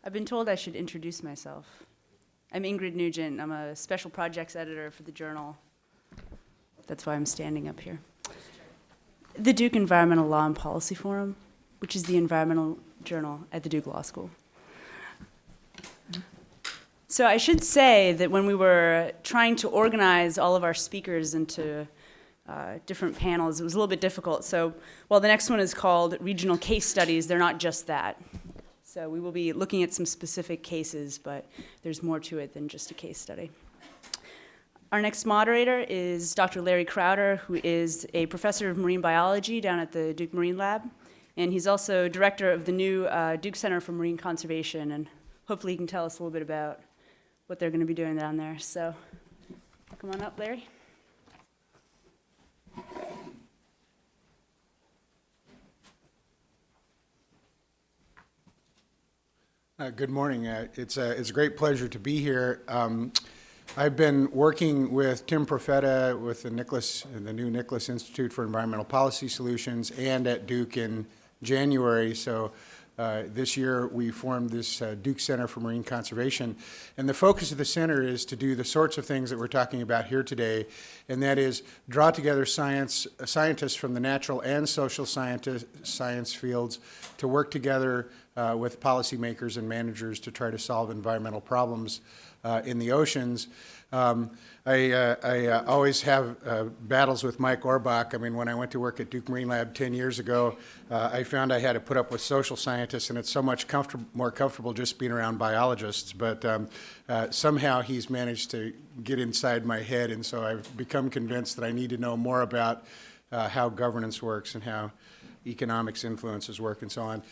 I've been told I should introduce myself. I'm Ingrid Nugent. I'm a special projects editor for the journal. That's why I'm standing up here. The Duke Environmental Law and Policy Forum, which is the environmental journal at the Duke Law School. So I should say that when we were trying to organize all of our speakers into different panels, it was a little bit difficult. So while the next one is called Regional Case Studies, they're not just that. So we will be looking at some specific cases, but there's more to it than just a case study. Our next moderator is Dr. Larry Crowder, who is a professor of marine biology down at the Duke Marine Lab. And he's also director of the new Duke Center for Marine Conservation. And hopefully he can tell us a little bit about what they're going to be doing down there. So come on up, Larry. Good morning. It's a great pleasure to be here. I've been working with Tim Profeta with the new Nicholas Institute for Environmental Policy Solutions and at Duke in January. So this year we formed this Duke Center for Marine Conservation. And the focus of the center is to do the sorts of things that we're talking about here today, and that is draw together scientists from the natural and social science fields to work together with policymakers and managers to try to solve environmental problems in the oceans. I always have battles with Mike Orbach. I mean, when I went to work at Duke Marine Lab 10 years ago, I found I had to put up with social scientists, and it's so much more comfortable just being around biologists. But somehow he's managed to get inside my head, and so I've become convinced that I need to know more about how governance works and how economics influences work and so on.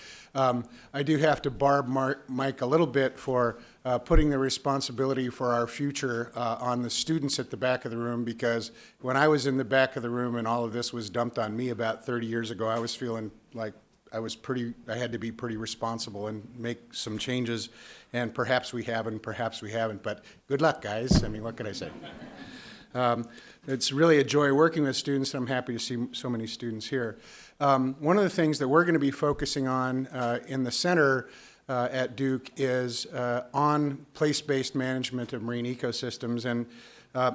I do have to barb Mike a little bit for putting the responsibility for our future on the students at the back of the room, because when I was in the back of the room and all of this was dumped on me about 30 years ago, I was feeling like I had to be pretty responsible and make some changes, and perhaps we have and perhaps we haven't, but good luck, guys. I mean, what can I say? It's really a joy working with students, and I'm happy to see so many students here. One of the things that we're going to be focusing on in the center at Duke is on place-based management of marine ecosystems and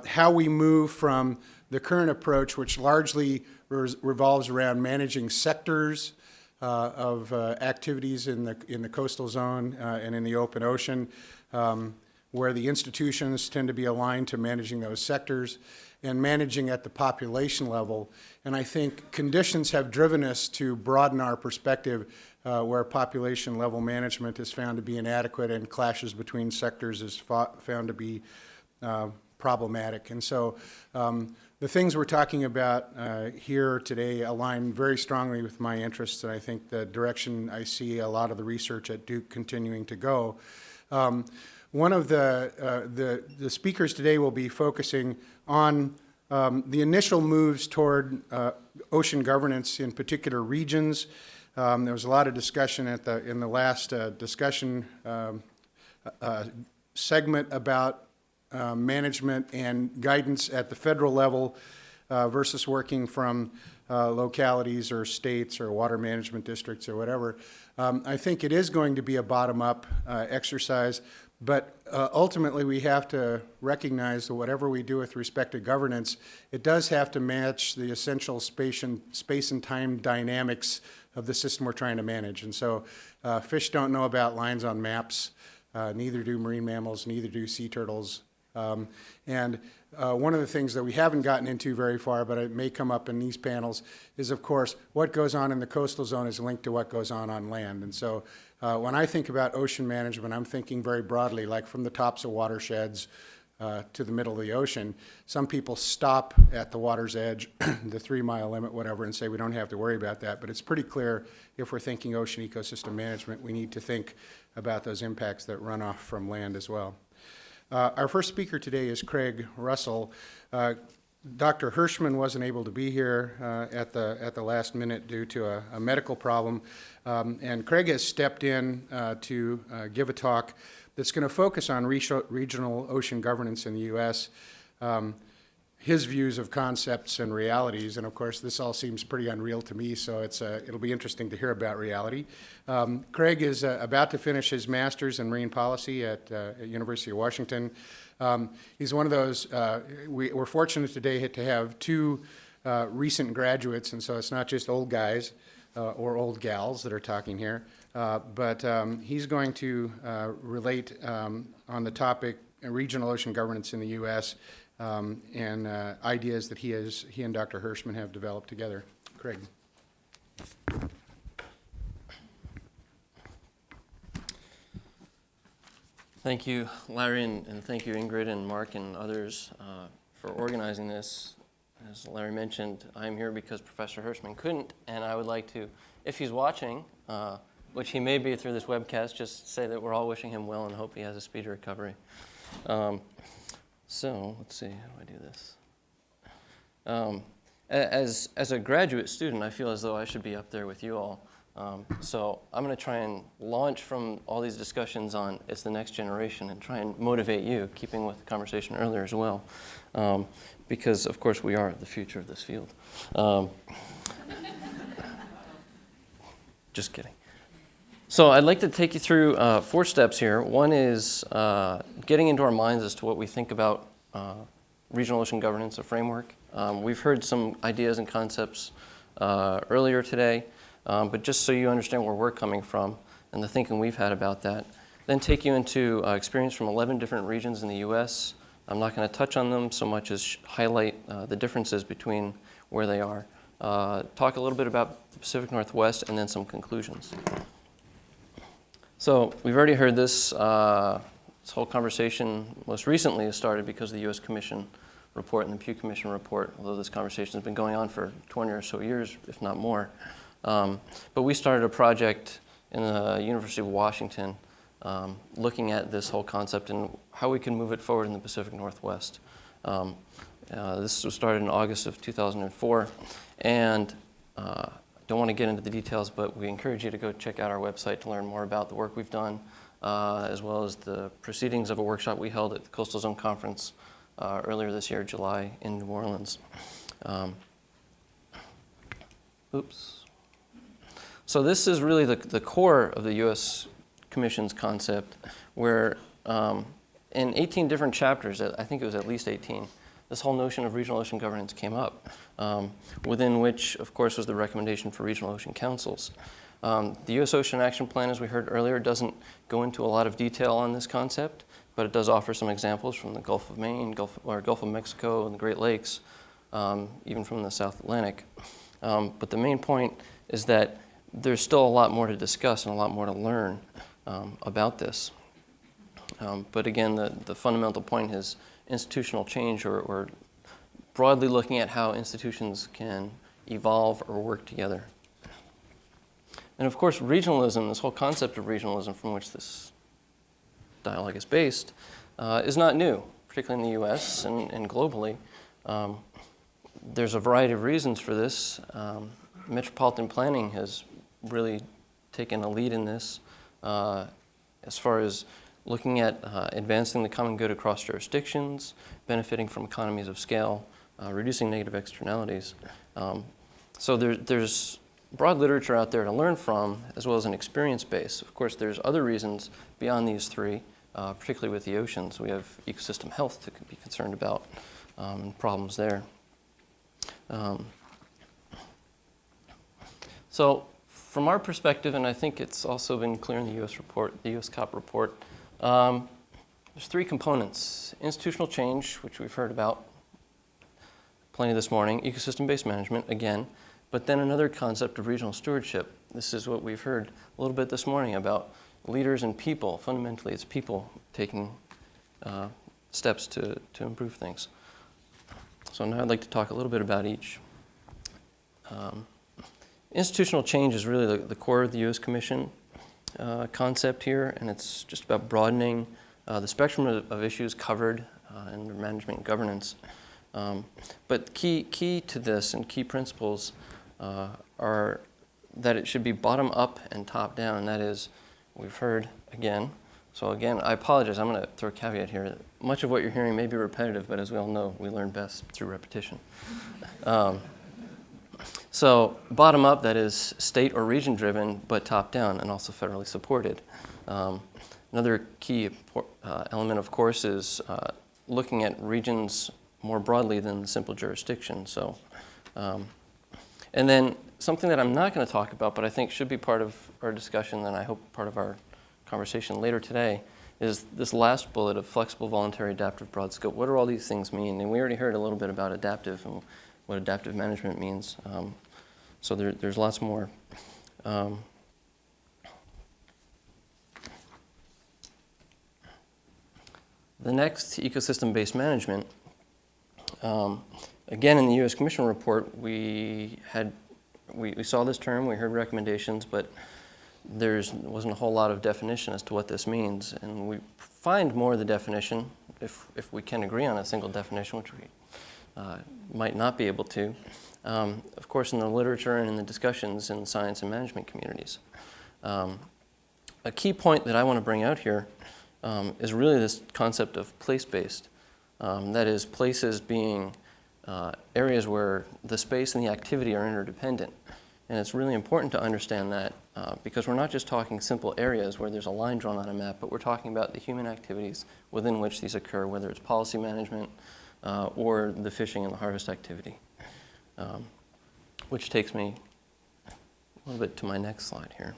how we move from the current approach, which largely revolves around managing sectors of activities in the coastal zone and in the open ocean, where the institutions tend to be aligned to managing those sectors and managing at the population level. And I think conditions have driven us to broaden our perspective where population level management is found to be inadequate and clashes between sectors is found to be problematic. And so the things we're talking about here today align very strongly with my interests, and I think the direction I see a lot of the research at Duke continuing to go. One of the speakers today will be focusing on the initial moves toward ocean governance in particular regions. There was a lot of discussion in the last discussion segment about management and guidance at the federal level versus working from localities or states or water management districts or whatever. I think it is going to be a bottom-up exercise, but ultimately we have to recognize that whatever we do with respect to governance, it does have to match the essential space and time dynamics of the system we're trying to manage. And so fish don't know about lines on maps, neither do marine mammals, neither do sea turtles. And one of the things that we haven't gotten into very far, but it may come up in these panels, is of course what goes on in the coastal zone is linked to what goes on land. And so when I think about ocean management, I'm thinking very broadly, like from the tops of watersheds to the middle of the ocean. Some people stop at the water's edge, the 3-mile limit, whatever, and say we don't have to worry about that. But it's pretty clear if we're thinking ocean ecosystem management, we need to think about those impacts that run off from land as well. Our first speaker today is Craig Russell. Dr. Hirschman wasn't able to be here at the last minute due to a medical problem, and Craig has stepped in to give a talk that's going to focus on regional ocean governance in the U.S. his views of concepts and realities. And of course, this all seems pretty unreal to me, so it'll be interesting to hear about reality. Craig is about to finish his master's in marine policy at University of Washington. He's one of those, we're fortunate today to have two recent graduates, and so it's not just old guys or old gals that are talking here, but he's going to relate on the topic regional ocean governance in the U.S., and ideas that he and Dr. Hirschman have developed together. Craig. Thank you, Larry, and thank you, Ingrid and Mark and others for organizing this. As Larry mentioned, I'm here because Professor Hirschman couldn't, and I would like to, if he's watching, which he may be through this webcast, just say that we're all wishing him well and hope he has a speedy recovery. So let's see, how do I do this? As a graduate student, I feel as though I should be up there with you all. So I'm going to try and launch from all these discussions on it's the next generation and try and motivate you, keeping with the conversation earlier as well, because of course we are the future of this field. Just kidding. So I'd like to take you through 4 steps here. One is getting into our minds as to what we think about regional ocean governance, a framework. We've heard some ideas and concepts earlier today, but just so you understand where we're coming from and the thinking we've had about that. Then take you into experience from 11 different regions in the U.S. I'm not going to touch on them so much as highlight the differences between where they are. Talk a little bit about the Pacific Northwest and then some conclusions. So we've already heard this. This whole conversation most recently has started because of the U.S. Commission report and the Pew Commission report, although this conversation has been going on for 20 or so years, if not more. But we started a project in the University of Washington looking at this whole concept and how we can move it forward in the Pacific Northwest. This was started in August of 2004, and don't want to get into the details, but we encourage you to go check out our website to learn more about the work we've done, as well as the proceedings of a workshop we held at the Coastal Zone Conference earlier this year, July, in New Orleans. So this is really the core of the U.S. Commission's concept, where in 18 different chapters, I think it was at least 18, this whole notion of regional ocean governance came up, within which, of course, was the recommendation for regional ocean councils. The U.S. Ocean Action Plan, as we heard earlier, doesn't go into a lot of detail on this concept, but it does offer some examples from the Gulf of Maine, Gulf of Mexico, and the Great Lakes, even from the South Atlantic. But the main point is that there's still a lot more to discuss and a lot more to learn about this. But again, the fundamental point is institutional change, or broadly looking at how institutions can evolve or work together. And of course, regionalism, this whole concept of regionalism from which this dialogue is based, is not new, particularly in the US and globally. There's a variety of reasons for this. Metropolitan planning has really taken a lead in this as far as looking at advancing the common good across jurisdictions, benefiting from economies of scale, reducing negative externalities. So there's broad literature out there to learn from, as well as an experience base. Of course, there's other reasons beyond these three, particularly with the oceans. We have ecosystem health to be concerned about, and problems there. So from our perspective, and I think it's also been clear in the U.S. report, the U.S. COP report, there's 3 components: institutional change, which we've heard about plenty this morning, ecosystem-based management, again, but then another concept of regional stewardship. This is what we've heard a little bit this morning about leaders and people. Fundamentally, it's people taking steps to improve things. So now I'd like to talk a little bit about each. Institutional change is really the core of the U.S. Commission concept here, and it's just about broadening the spectrum of issues covered in management and governance. But key to this and key principles are that it should be bottom up and top down. That is, we've heard, again, So again, I apologize. I'm going to throw a caveat here. Much of what you're hearing may be repetitive, but as we all know, we learn best through repetition. So bottom up, that is state or region driven, but top down and also federally supported. Another key element, of course, is looking at regions more broadly than the simple jurisdiction. So, and then something that I'm not going to talk about, but I think should be part of our discussion, and I hope part of our conversation later today, is this last bullet of flexible, voluntary, adaptive, broad scope. What do all these things mean? And we already heard a little bit about adaptive and what adaptive management means. So there's lots more. The next, ecosystem-based management. Again, in the U.S. Commission report, we saw this term, we heard recommendations, but there wasn't a whole lot of definition as to what this means. And we find more of the definition, if we can agree on a single definition, which we might not be able to, of course, in the literature and in the discussions in the science and management communities. A key point that I want to bring out here is really this concept of place-based. That is, places being areas where the space and the activity are interdependent. And it's really important to understand that because we're not just talking simple areas where there's a line drawn on a map, but we're talking about the human activities within which these occur, whether it's policy management or the fishing and the harvest activity. Which takes me a little bit to my next slide here.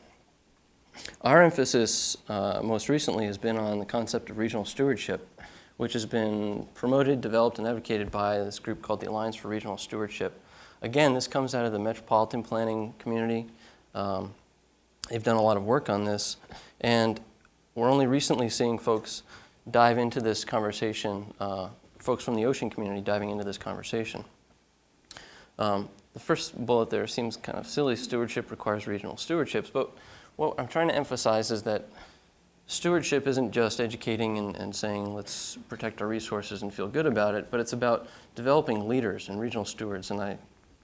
Our emphasis most recently has been on the concept of regional stewardship, which has been promoted, developed, and advocated by this group called the Alliance for Regional Stewardship. Again, this comes out of the metropolitan planning community. They've done a lot of work on this, and we're only recently seeing folks dive into this conversation, folks from the ocean community diving into this conversation. The first bullet there seems kind of silly. Stewardship requires regional stewardships, but what I'm trying to emphasize is that stewardship isn't just educating and saying let's protect our resources and feel good about it, but it's about developing leaders and regional stewards, and I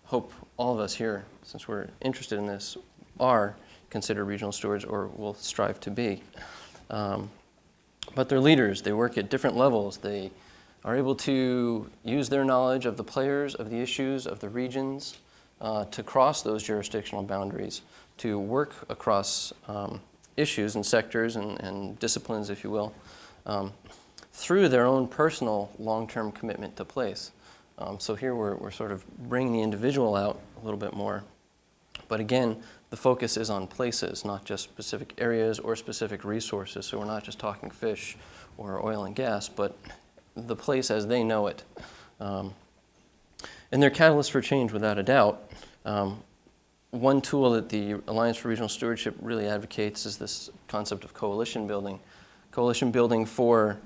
hope all of us here, since we're interested in this, are considered regional stewards or will strive to be. But they're leaders. They work at different levels. They are able to use their knowledge of the players, of the issues, of the regions, to cross those jurisdictional boundaries, to work across issues and sectors and disciplines, if you will, through their own personal long-term commitment to place. So here we're sort of bringing the individual out a little bit more. But again, the focus is on places, not just specific areas or specific resources. So we're not just talking fish or oil and gas, but the place as they know it. And they're catalysts for change without a doubt. One tool that the Alliance for Regional Stewardship really advocates is this concept of coalition building. Coalition building for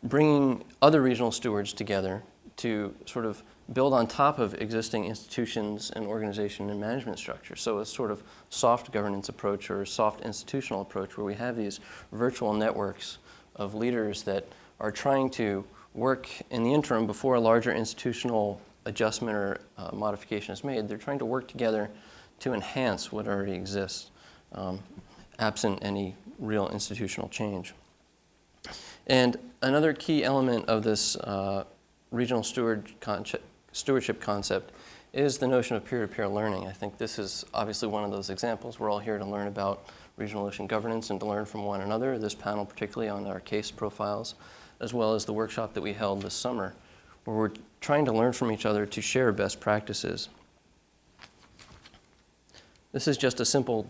bringing other regional stewards together to sort of build on top of existing institutions and organization and management structures. So a sort of soft governance approach or a soft institutional approach where we have these virtual networks of leaders that are trying to work in the interim before a larger institutional adjustment or modification is made. They're trying to work together to enhance what already exists, absent any real institutional change. And another key element of this regional stewardship concept is the notion of peer-to-peer learning. I think this is obviously one of those examples. We're all here to learn about regional ocean governance and to learn from one another, this panel particularly on our case profiles, as well as the workshop that we held this summer, where we're trying to learn from each other to share best practices. This is just a simple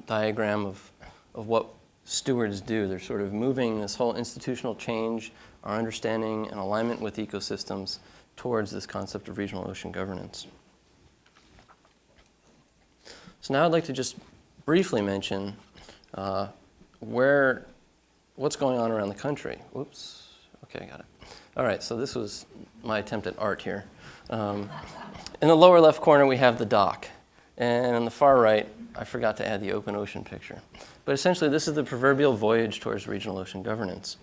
diagram of what stewards do. They're sort of moving this whole institutional change, our understanding and alignment with ecosystems towards this concept of regional ocean governance. So now I'd like to just briefly mention what's going on around the country. Whoops. Okay, got it. All right, so this was my attempt at art here. In the lower left corner, we have the dock. And on the far right, I forgot to add the open ocean picture. But essentially, this is the proverbial voyage towards regional ocean governance.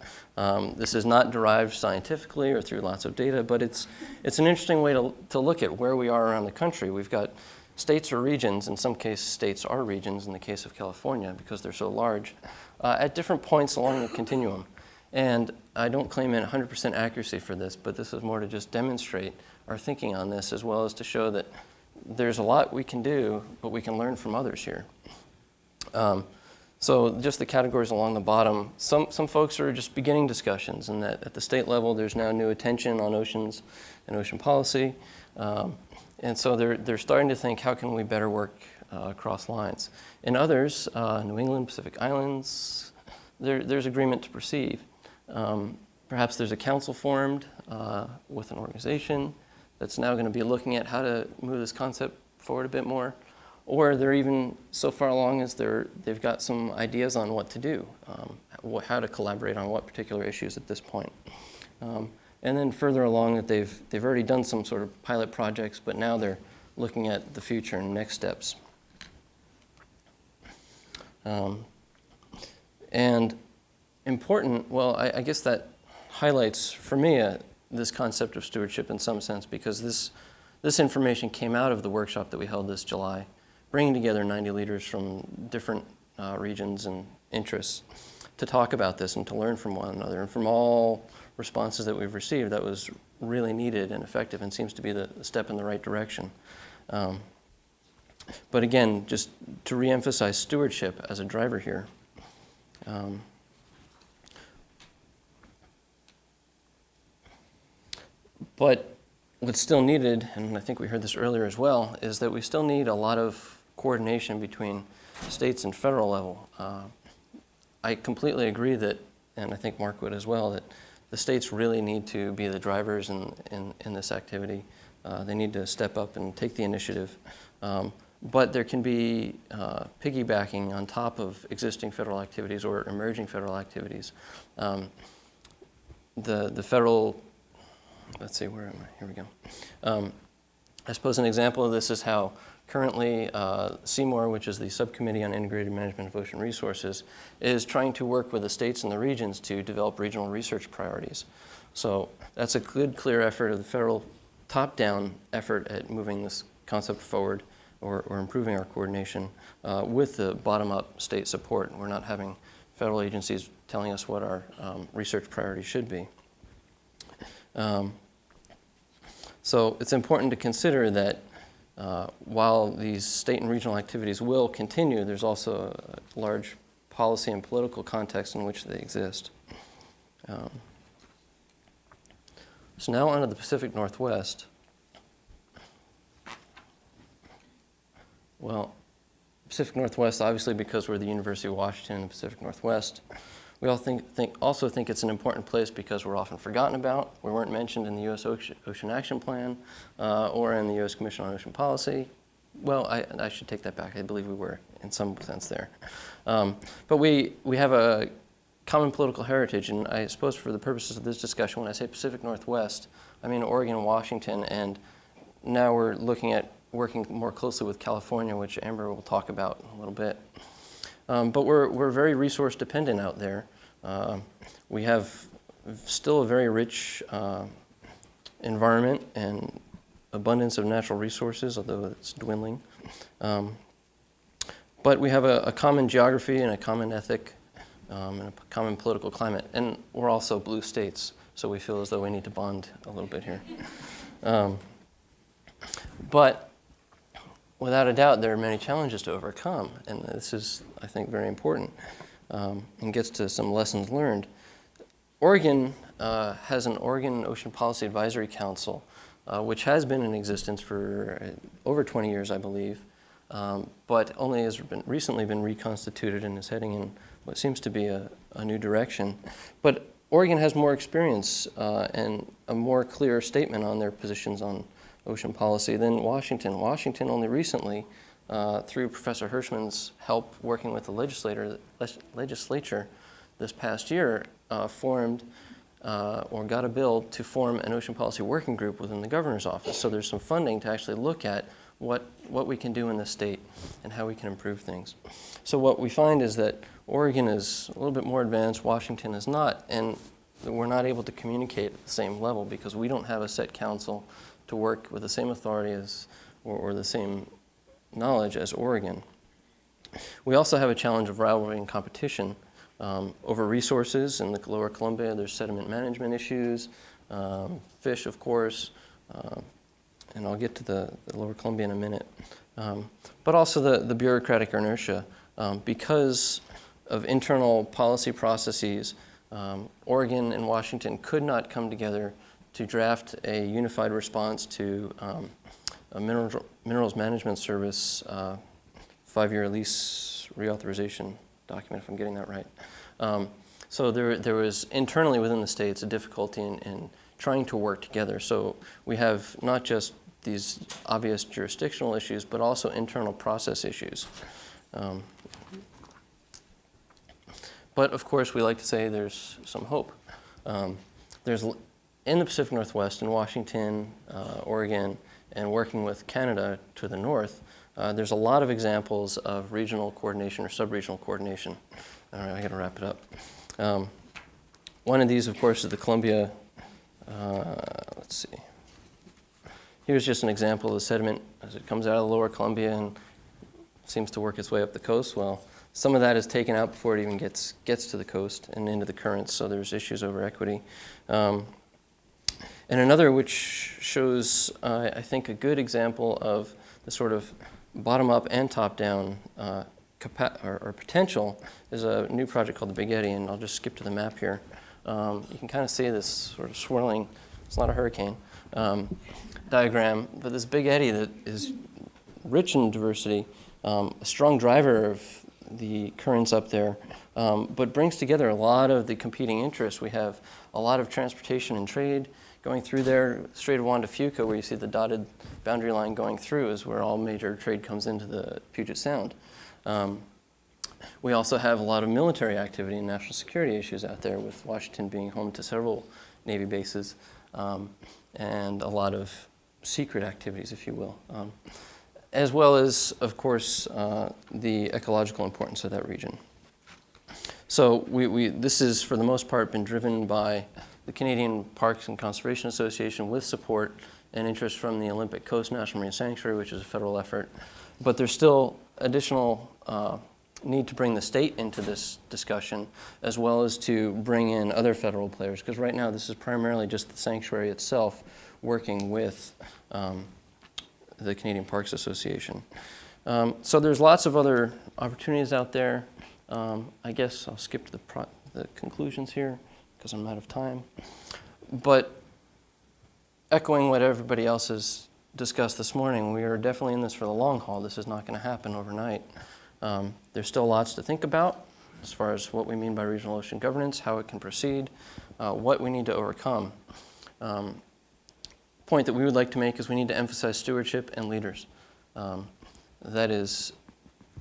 This is not derived scientifically or through lots of data, but it's an interesting way to look at where we are around the country. We've got states or regions. In some cases, states are regions in the case of California because they're so large. at different points along the continuum. And I don't claim 100% accuracy for this, but this is more to just demonstrate our thinking on this, as well as to show that there's a lot we can do, but we can learn from others here. So just the categories along the bottom, some folks are just beginning discussions, and that at the state level there's now new attention on oceans and ocean policy. And so they're starting to think, how can we better work across lines? In others, New England, Pacific Islands, there's agreement to proceed. Perhaps there's a council formed with an organization that's now going to be looking at how to move this concept forward a bit more. Or they're even so far along as they've got some ideas on what to do, how to collaborate on what particular issues at this point. And then further along that they've already done some sort of pilot projects, but now they're looking at the future and next steps. And important, well, I guess that highlights for me this concept of stewardship in some sense, because this information came out of the workshop that we held this July, bringing together 90 leaders from different regions and interests to talk about this and to learn from one another. And from all responses that we've received, that was really needed and effective and seems to be the step in the right direction. But again, just to reemphasize stewardship as a driver here. But what's still needed, and I think we heard this earlier as well, is that we still need a lot of coordination between states and federal level. I completely agree that, and I think Mark would as well, that the states really need to be the drivers in this activity. They need to step up and take the initiative. But there can be piggybacking on top of existing federal activities or emerging federal activities. The federal, let's see, where am I? Here we go. I suppose an example of this is how currently CMOR, which is the Subcommittee on Integrated Management of Ocean Resources, is trying to work with the states and the regions to develop regional research priorities. So that's a good, clear effort of the federal top-down effort at moving this concept forward or improving our coordination with the bottom-up state support. We're not having federal agencies telling us what our research priorities should be. So it's important to consider that while these state and regional activities will continue, there's also a large policy and political context in which they exist. So now on to the Pacific Northwest. Well, Pacific Northwest, obviously because we're the University of Washington in the Pacific Northwest, we all also think it's an important place because we're often forgotten about. We weren't mentioned in the U.S. Ocean Action Plan or in the U.S. Commission on Ocean Policy. Well, I should take that back. I believe we were in some sense there. But we have a common political heritage, and I suppose for the purposes of this discussion, when I say Pacific Northwest, I mean Oregon and Washington, and now we're looking at working more closely with California, which Amber will talk about in a little bit. But we're very resource dependent out there. We have still a very rich environment and abundance of natural resources, although it's dwindling. But we have a common geography and a common ethic and a common political climate. And we're also blue states, so we feel as though we need to bond a little bit here. But without a doubt, there are many challenges to overcome, and this is, I think, very important and gets to some lessons learned. Oregon has an Oregon Ocean Policy Advisory Council, which has been in existence for over 20 years, I believe, but only has recently been reconstituted and is heading in what seems to be a new direction. But Oregon has more experience and a more clear statement on their positions on ocean policy than Washington. Washington only recently, through Professor Hirschman's help working with the legislature this past year, formed or got a bill to form an ocean policy working group within the governor's office. So there's some funding to actually look at what we can do in the state and how we can improve things. So what we find is that Oregon is a little bit more advanced, Washington is not, and we're not able to communicate at the same level because we don't have a set council to work with the same authority as, or the same knowledge as Oregon. We also have a challenge of rivalry and competition over resources in the lower Columbia. There's sediment management issues, fish, of course, and I'll get to the lower Columbia in a minute. But also the bureaucratic inertia. Because of internal policy processes, Oregon and Washington could not come together to draft a unified response to a Minerals Management Service 5-year lease reauthorization document, if I'm getting that right. So there was internally within the states a difficulty in trying to work together. So we have not just these obvious jurisdictional issues, but also internal process issues. But of course, we like to say there's some hope. There's in the Pacific Northwest, in Washington, Oregon, and working with Canada to the north, there's a lot of examples of regional coordination or sub-regional coordination. All right, I got to wrap it up. One of these, of course, is the Columbia. Let's see. Here's just an example of the sediment as it comes out of the lower Columbia and seems to work its way up the coast. Well, some of that is taken out before it even gets to the coast and into the currents, so there's issues over equity. And another which shows, I think, a good example of the sort of bottom-up and top-down or potential is a new project called the Big Eddy, and I'll just skip to the map here. You can kind of see this sort of swirling, it's not a hurricane, diagram, but this Big Eddy that is rich in diversity, a strong driver of the currents up there, but brings together a lot of the competing interests. We have a lot of transportation and trade going through there. Strait of Juan de Fuca, where you see the dotted boundary line going through, is where all major trade comes into the Puget Sound. We also have a lot of military activity and national security issues out there, with Washington being home to several Navy bases, and a lot of secret activities, if you will, as well as, of course, the ecological importance of that region. So this has, for the most part, been driven by the Canadian Parks and Conservation Association with support and interest from the Olympic Coast National Marine Sanctuary, which is a federal effort. But there's still additional need to bring the state into this discussion, as well as to bring in other federal players, because right now this is primarily just the sanctuary itself working with the Canadian Parks Association. So there's lots of other opportunities out there. I guess I'll skip to the conclusions here because I'm out of time. But echoing what everybody else has discussed this morning, we are definitely in this for the long haul. This is not going to happen overnight. There's still lots to think about as far as what we mean by regional ocean governance, how it can proceed, what we need to overcome. Point that we would like to make is we need to emphasize stewardship and leaders. That is,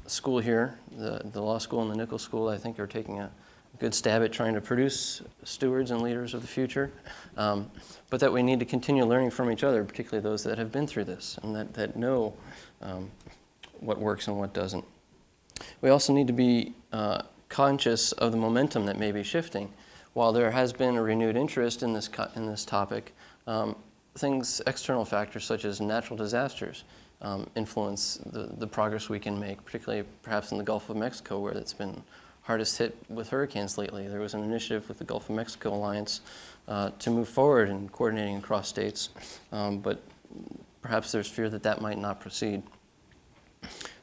school here, the law school and the Nichols School, I think, are taking a good stab at trying to produce stewards and leaders of the future, but that we need to continue learning from each other, particularly those that have been through this and that know what works and what doesn't. We also need to be conscious of the momentum that may be shifting. While there has been a renewed interest in this topic, external factors such as natural disasters influence the progress we can make, particularly perhaps in the Gulf of Mexico, where it's been hardest hit with hurricanes lately. There was an initiative with the Gulf of Mexico Alliance to move forward in coordinating across states, but perhaps there's fear that that might not proceed.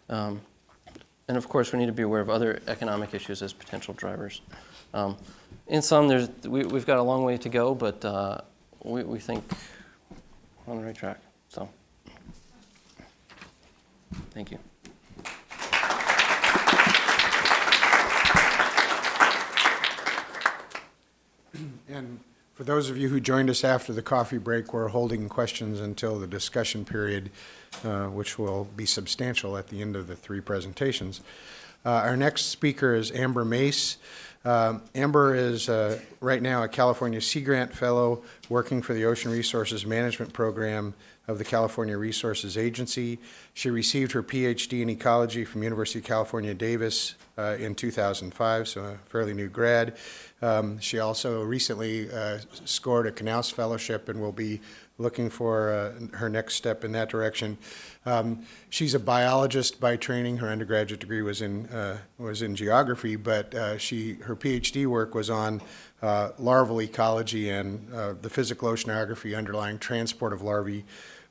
And of course, we need to be aware of other economic issues as potential drivers. In sum, we've got a long way to go, but we think we're on the right track. So, thank you. And for those of you who joined us after the coffee break, we're holding questions until the discussion period, which will be substantial at the end of the 3 presentations. Our next speaker is Amber Mace. Amber is right now a California Sea Grant Fellow working for the Ocean Resources Management Program of the California Resources Agency. She received her PhD in ecology from University of California, Davis in 2005, so a fairly new grad. She also recently scored a Knaus Fellowship and will be looking for her next step in that direction. She's a biologist by training. Her undergraduate degree was in geography, but her PhD work was on larval ecology and the physical oceanography underlying transport of larvae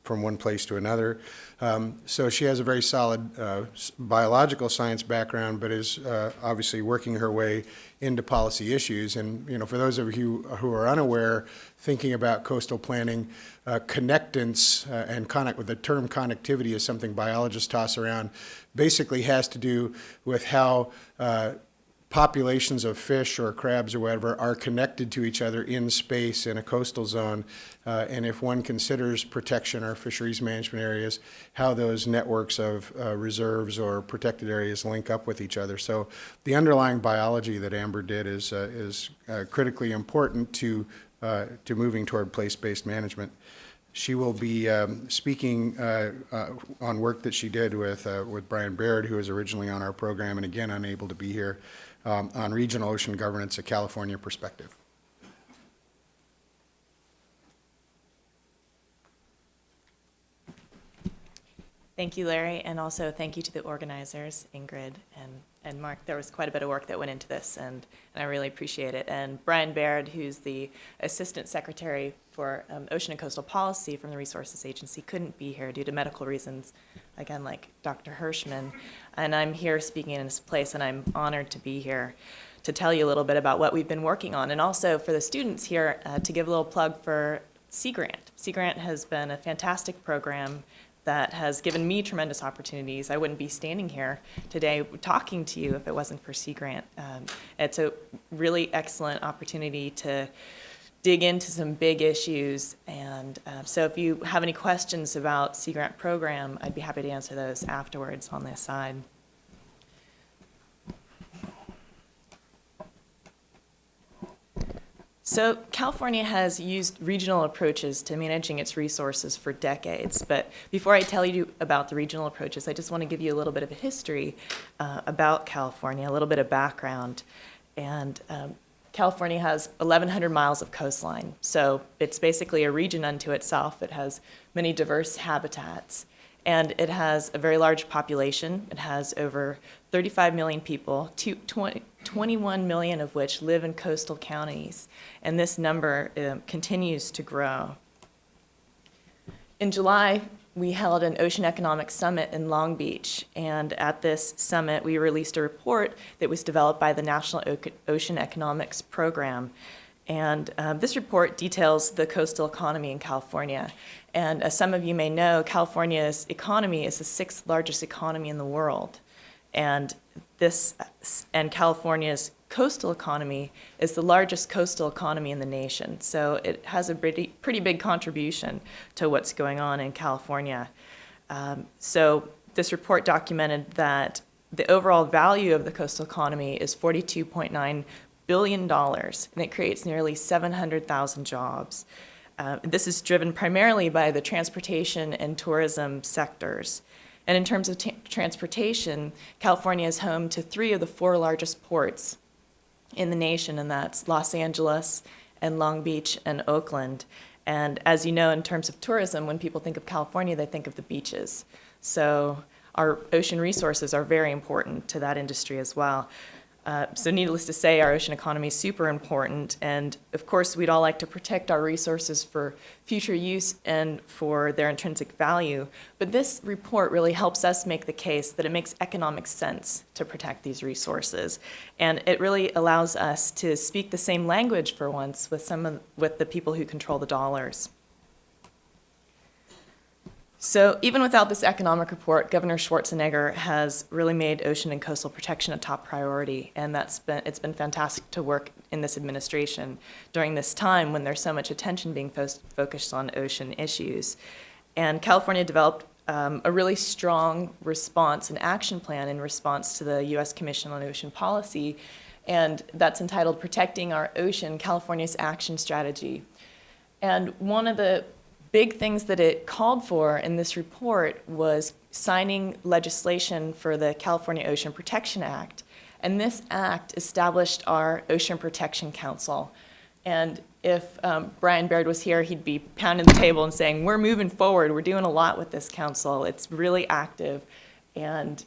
from one place to another. So she has a very solid biological science background, but is obviously working her way into policy issues. And for those of you who are unaware, thinking about coastal planning, connectance and the term connectivity is something biologists toss around, basically has to do with how populations of fish or crabs or whatever are connected to each other in space in a coastal zone. And if one considers protection or fisheries management areas, how those networks of reserves or protected areas link up with each other. So the underlying biology that Amber did is critically important to moving toward place-based management. She will be speaking on work that she did with Brian Baird, who was originally on our program and again unable to be here, on regional ocean governance, a California perspective. Thank you, Larry, and also thank you to the organizers, Ingrid and Mark. There was quite a bit of work that went into this, and I really appreciate it. And Brian Baird, who's the Assistant Secretary for Ocean and Coastal Policy from the Resources Agency, couldn't be here due to medical reasons, again, like Dr. Hirschman. And I'm here speaking in his place, and I'm honored to be here to tell you a little bit about what we've been working on, and also for the students here to give a little plug for Sea Grant. Sea Grant has been a fantastic program that has given me tremendous opportunities. I wouldn't be standing here today talking to you if it wasn't for Sea Grant. It's a really excellent opportunity to dig into some big issues, and so if you have any questions about Sea Grant program, I'd be happy to answer those afterwards on this side. So California has used regional approaches to managing its resources for decades, but before I tell you about the regional approaches, I just want to give you a little bit of a history about California, a little bit of background. And California has 1,100 miles of coastline, so it's basically a region unto itself. It has many diverse habitats, and it has a very large population. It has over 35 million people, 21 million of which live in coastal counties, and this number continues to grow. In July, we held an Ocean Economic Summit in Long Beach, and at this summit, we released a report that was developed by the National Ocean Economics Program. And this report details the coastal economy in California. And as some of you may know, California's economy is the 6th largest economy in the world. And California's coastal economy is the largest coastal economy in the nation. So it has a pretty big contribution to what's going on in California. So this report documented that the overall value of the coastal economy is $42.9 billion, and it creates nearly 700,000 jobs. This is driven primarily by the transportation and tourism sectors. And in terms of transportation, California is home to 3 of the 4 largest ports in the nation, and that's Los Angeles and Long Beach and Oakland. And as you know, in terms of tourism, when people think of California, they think of the beaches. So our ocean resources are very important to that industry as well. So needless to say, our ocean economy is super important, and of course we'd all like to protect our resources for future use and for their intrinsic value, but this report really helps us make the case that it makes economic sense to protect these resources, and it really allows us to speak the same language for once with the people who control the dollars. So even without this economic report, Governor Schwarzenegger has really made ocean and coastal protection a top priority, and it's been fantastic to work in this administration during this time when there's so much attention being focused on ocean issues. And California developed a really strong response and action plan in response to the U.S. Commission on Ocean Policy, and that's entitled Protecting Our Ocean, California's Action Strategy. And one of the big things that it called for in this report was signing legislation for the California Ocean Protection Act. And this act established our Ocean Protection Council. And if Brian Baird was here, he'd be pounding the table and saying, we're moving forward. We're doing a lot with this council. It's really active. And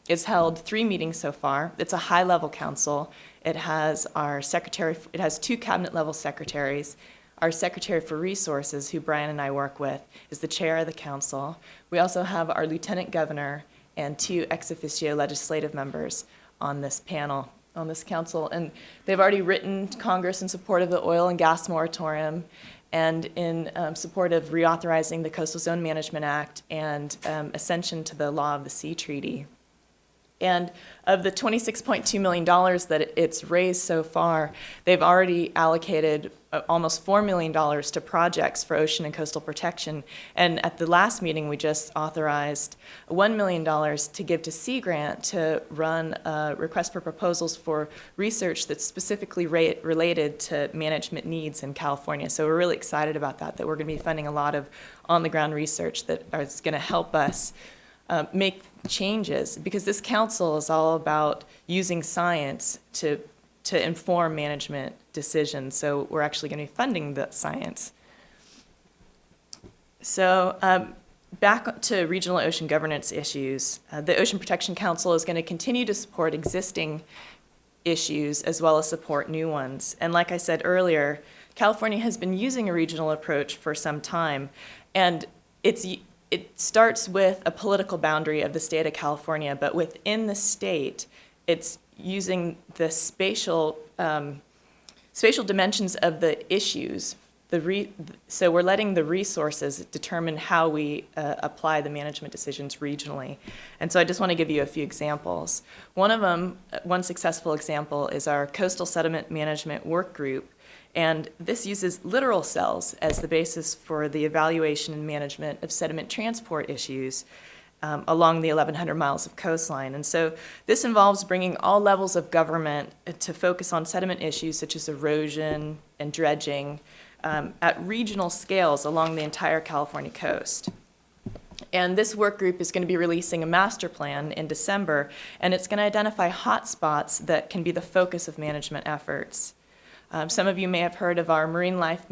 it's held 3 meetings so far. It's a high-level council. It has our secretary, it has 2 cabinet-level secretaries. Our secretary for resources, who Brian and I work with, is the chair of the council. We also have our lieutenant governor and 2 ex officio legislative members on this panel, on this council. And they've already written Congress in support of the oil and gas moratorium and in support of reauthorizing the Coastal Zone Management Act and ascension to the Law of the Sea Treaty. And of the $26.2 million that it's raised so far, they've already allocated almost $4 million to projects for ocean and coastal protection. And at the last meeting, we just authorized $1 million to give to Sea Grant to run a request for proposals for research that's specifically related to management needs in California. So we're really excited about that we're going to be funding a lot of on-the-ground research that is going to help us make changes, because this council is all about using science to inform management decisions. So we're actually going to be funding the science. So back to regional ocean governance issues. The Ocean Protection Council is going to continue to support existing issues as well as support new ones. And like I said earlier, California has been using a regional approach for some time, and it starts with a political boundary of the state of California, but within the state, it's using the spatial dimensions of the issues. So we're letting the resources determine how we apply the management decisions regionally. And so I just want to give you a few examples. One successful example is our Coastal Sediment Management Work Group. And this uses littoral cells as the basis for the evaluation and management of sediment transport issues along the 1,100 miles of coastline. And so this involves bringing all levels of government to focus on sediment issues such as erosion and dredging at regional scales along the entire California coast. And this work group is going to be releasing a master plan in December, and it's going to identify hot spots that can be the focus of management efforts. Some of you may have heard of our Marine Life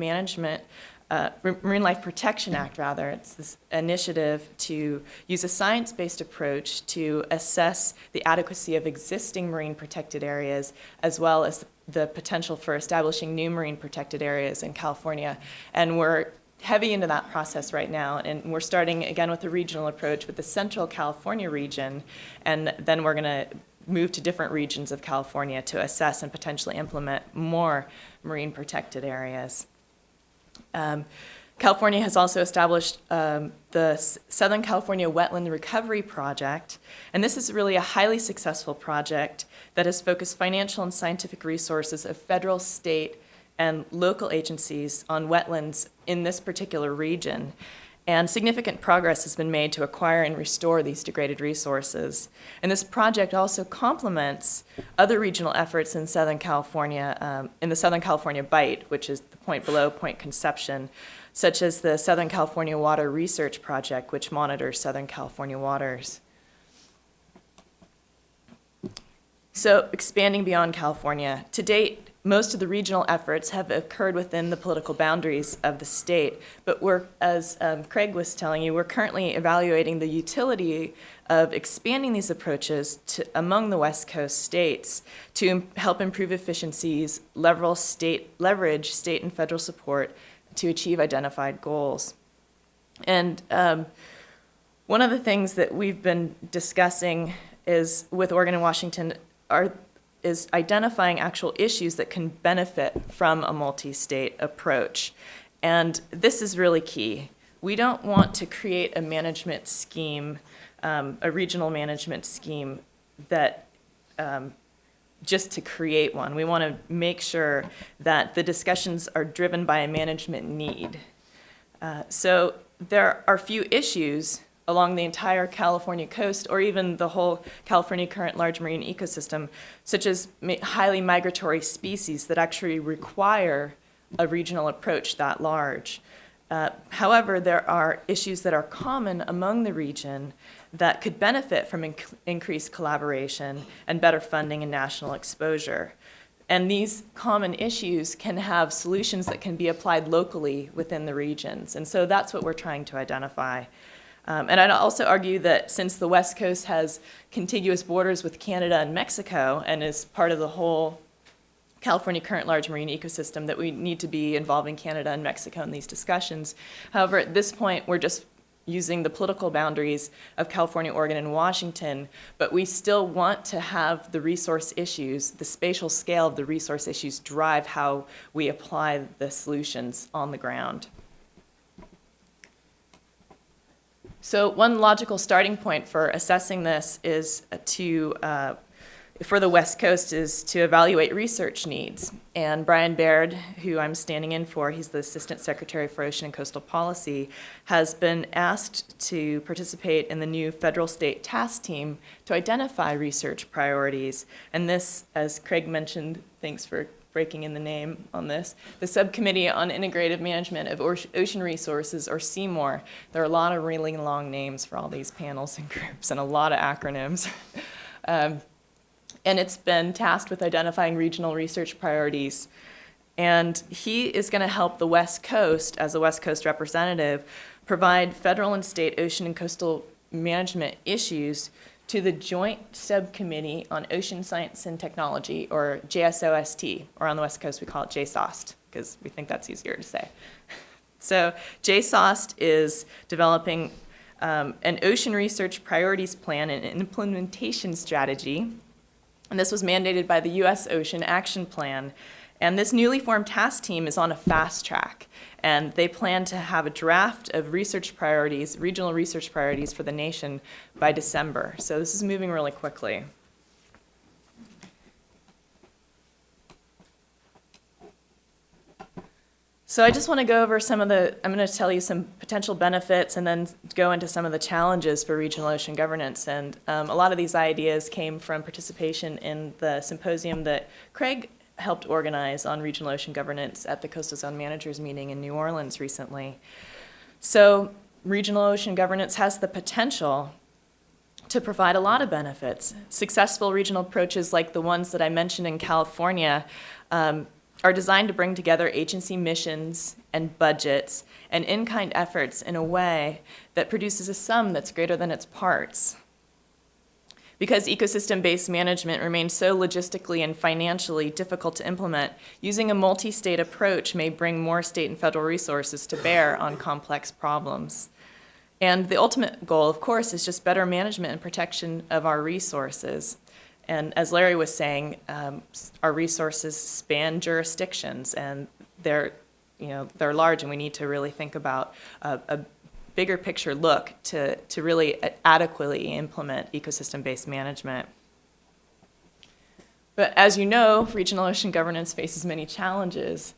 Protection Act, rather. It's this initiative to use a science-based approach to assess the adequacy of existing marine protected areas, as well as the potential for establishing new marine protected areas in California. And we're heavy into that process right now, and we're starting again with a regional approach with the Central California region, and then we're going to move to different regions of California to assess and potentially implement more marine protected areas. California has also established the Southern California Wetland Recovery Project, and this is really a highly successful project that has focused financial and scientific resources of federal, state, and local agencies on wetlands in this particular region. And significant progress has been made to acquire and restore these degraded resources. And this project also complements other regional efforts in Southern California, in the Southern California Bight, which is the point below Point Conception, such as the Southern California Water Research Project, which monitors Southern California waters. So expanding beyond California, to date, most of the regional efforts have occurred within the political boundaries of the state, but as Craig was telling you, we're currently evaluating the utility of expanding these approaches among the West Coast states to help improve efficiencies, leverage state and federal support to achieve identified goals. And one of the things that we've been discussing is with Oregon and Washington is identifying actual issues that can benefit from a multi-state approach. And this is really key. We don't want to create a management scheme, a regional management scheme that just to create one. We want to make sure that the discussions are driven by a management need. So there are few issues along the entire California coast, or even the whole California current large marine ecosystem, such as highly migratory species that actually require a regional approach that large. However, there are issues that are common among the region that could benefit from increased collaboration and better funding and national exposure. And these common issues can have solutions that can be applied locally within the regions. And so that's what we're trying to identify. And I'd also argue that since the West Coast has contiguous borders with Canada and Mexico and is part of the whole California current large marine ecosystem, that we need to be involving Canada and Mexico in these discussions. However, at this point, we're just using the political boundaries of California, Oregon, and Washington, but we still want to have the resource issues, the spatial scale of the resource issues drive how we apply the solutions on the ground. So one logical starting point for assessing this is for the West Coast is to evaluate research needs. And Brian Baird, who I'm standing in for, he's the Assistant Secretary for Ocean and Coastal Policy, has been asked to participate in the new federal state task team to identify research priorities. And this, as Craig mentioned, thanks for breaking in the name on this, the Subcommittee on Integrated Management of Ocean Resources, or CMOR. There are a lot of really long names for all these panels and groups and a lot of acronyms. And it's been tasked with identifying regional research priorities. And he is going to help the West Coast, as a West Coast representative, provide federal and state ocean and coastal management issues to the Joint Subcommittee on Ocean Science and Technology, or JSOST, or on the West Coast we call it JSOST, because we think that's easier to say. So JSOST is developing an ocean research priorities plan and an implementation strategy. And this was mandated by the U.S. Ocean Action Plan. And this newly formed task team is on a fast track. And they plan to have a draft of research priorities, regional research priorities for the nation by December. So this is moving really quickly. So I just want to go over I'm going to tell you some potential benefits and then go into some of the challenges for regional ocean governance. And a lot of these ideas came from participation in the symposium that Craig helped organize on regional ocean governance at the Coastal Zone Managers meeting in New Orleans recently. So regional ocean governance has the potential to provide a lot of benefits. Successful regional approaches like the ones that I mentioned in California are designed to bring together agency missions and budgets and in-kind efforts in a way that produces a sum that's greater than its parts. Because ecosystem-based management remains so logistically and financially difficult to implement, using a multi-state approach may bring more state and federal resources to bear on complex problems. And the ultimate goal, of course, is just better management and protection of our resources. And as Larry was saying, our resources span jurisdictions, and they're large, and we need to really think about a bigger picture look to really adequately implement ecosystem-based management. But as you know, regional ocean governance faces many challenges,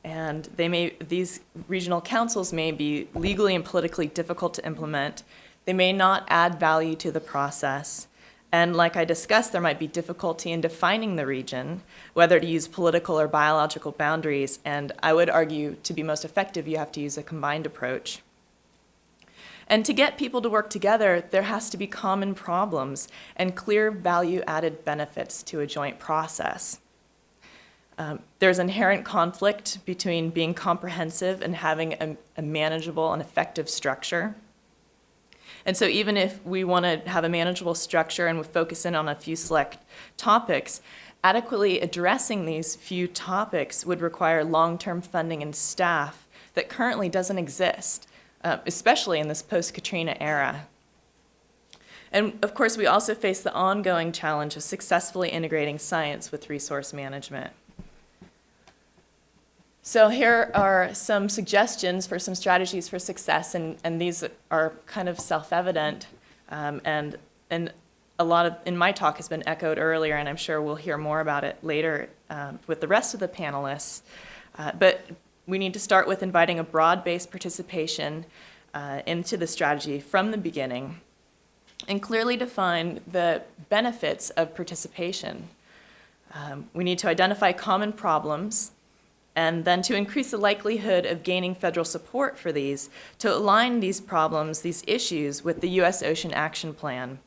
and these regional councils may be legally and politically difficult to implement. They may not add value to the process. And like I discussed, there might be difficulty in defining the region, whether to use political or biological boundaries. And I would argue to be most effective, you have to use a combined approach. And to get people to work together, there has to be common problems and clear value-added benefits to a joint process. There's inherent conflict between being comprehensive and having a manageable and effective structure. And so even if we want to have a manageable structure and we focus in on a few select topics, adequately addressing these few topics would require long-term funding and staff that currently doesn't exist, especially in this post-Katrina era. And of course, we also face the ongoing challenge of successfully integrating science with resource management. So here are some suggestions for some strategies for success, and these are kind of self-evident, and a lot of, in my talk, has been echoed earlier, and I'm sure we'll hear more about it later with the rest of the panelists. But we need to start with inviting a broad-based participation into the strategy from the beginning, and clearly define the benefits of participation. We need to identify common problems, and then to increase the likelihood of gaining federal support for these, to align these problems, these issues, with the U.S. Ocean Action Plan,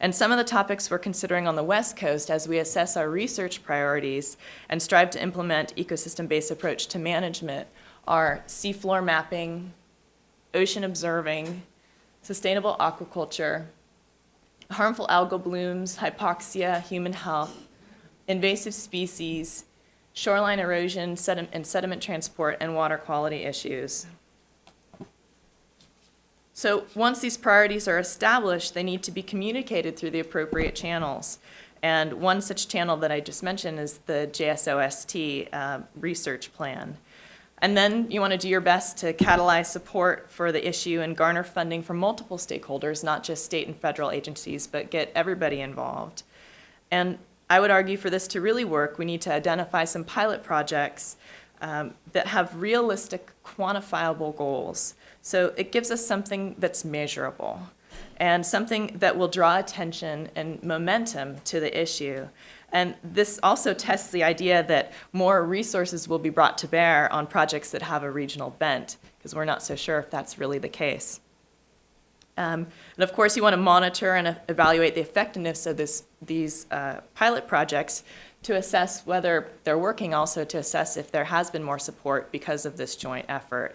And some of the topics we're considering on the West Coast as we assess our research priorities and strive to implement ecosystem-based approach to management are seafloor mapping, ocean observing, sustainable aquaculture, harmful algal blooms, hypoxia, human health, invasive species, shoreline erosion, and sediment transport, and water quality issues. So once these priorities are established, they need to be communicated through the appropriate channels. And one such channel that I just mentioned is the JSOST research plan. And then you want to do your best to catalyze support for the issue and garner funding from multiple stakeholders, not just state and federal agencies, but get everybody involved. And I would argue for this to really work, we need to identify some pilot projects that have realistic, quantifiable goals. So it gives us something that's measurable and something that will draw attention and momentum to the issue. And this also tests the idea that more resources will be brought to bear on projects that have a regional bent, because we're not so sure if that's really the case. And of course, you want to monitor and evaluate the effectiveness of these pilot projects to assess whether they're working, also to assess if there has been more support because of this joint effort.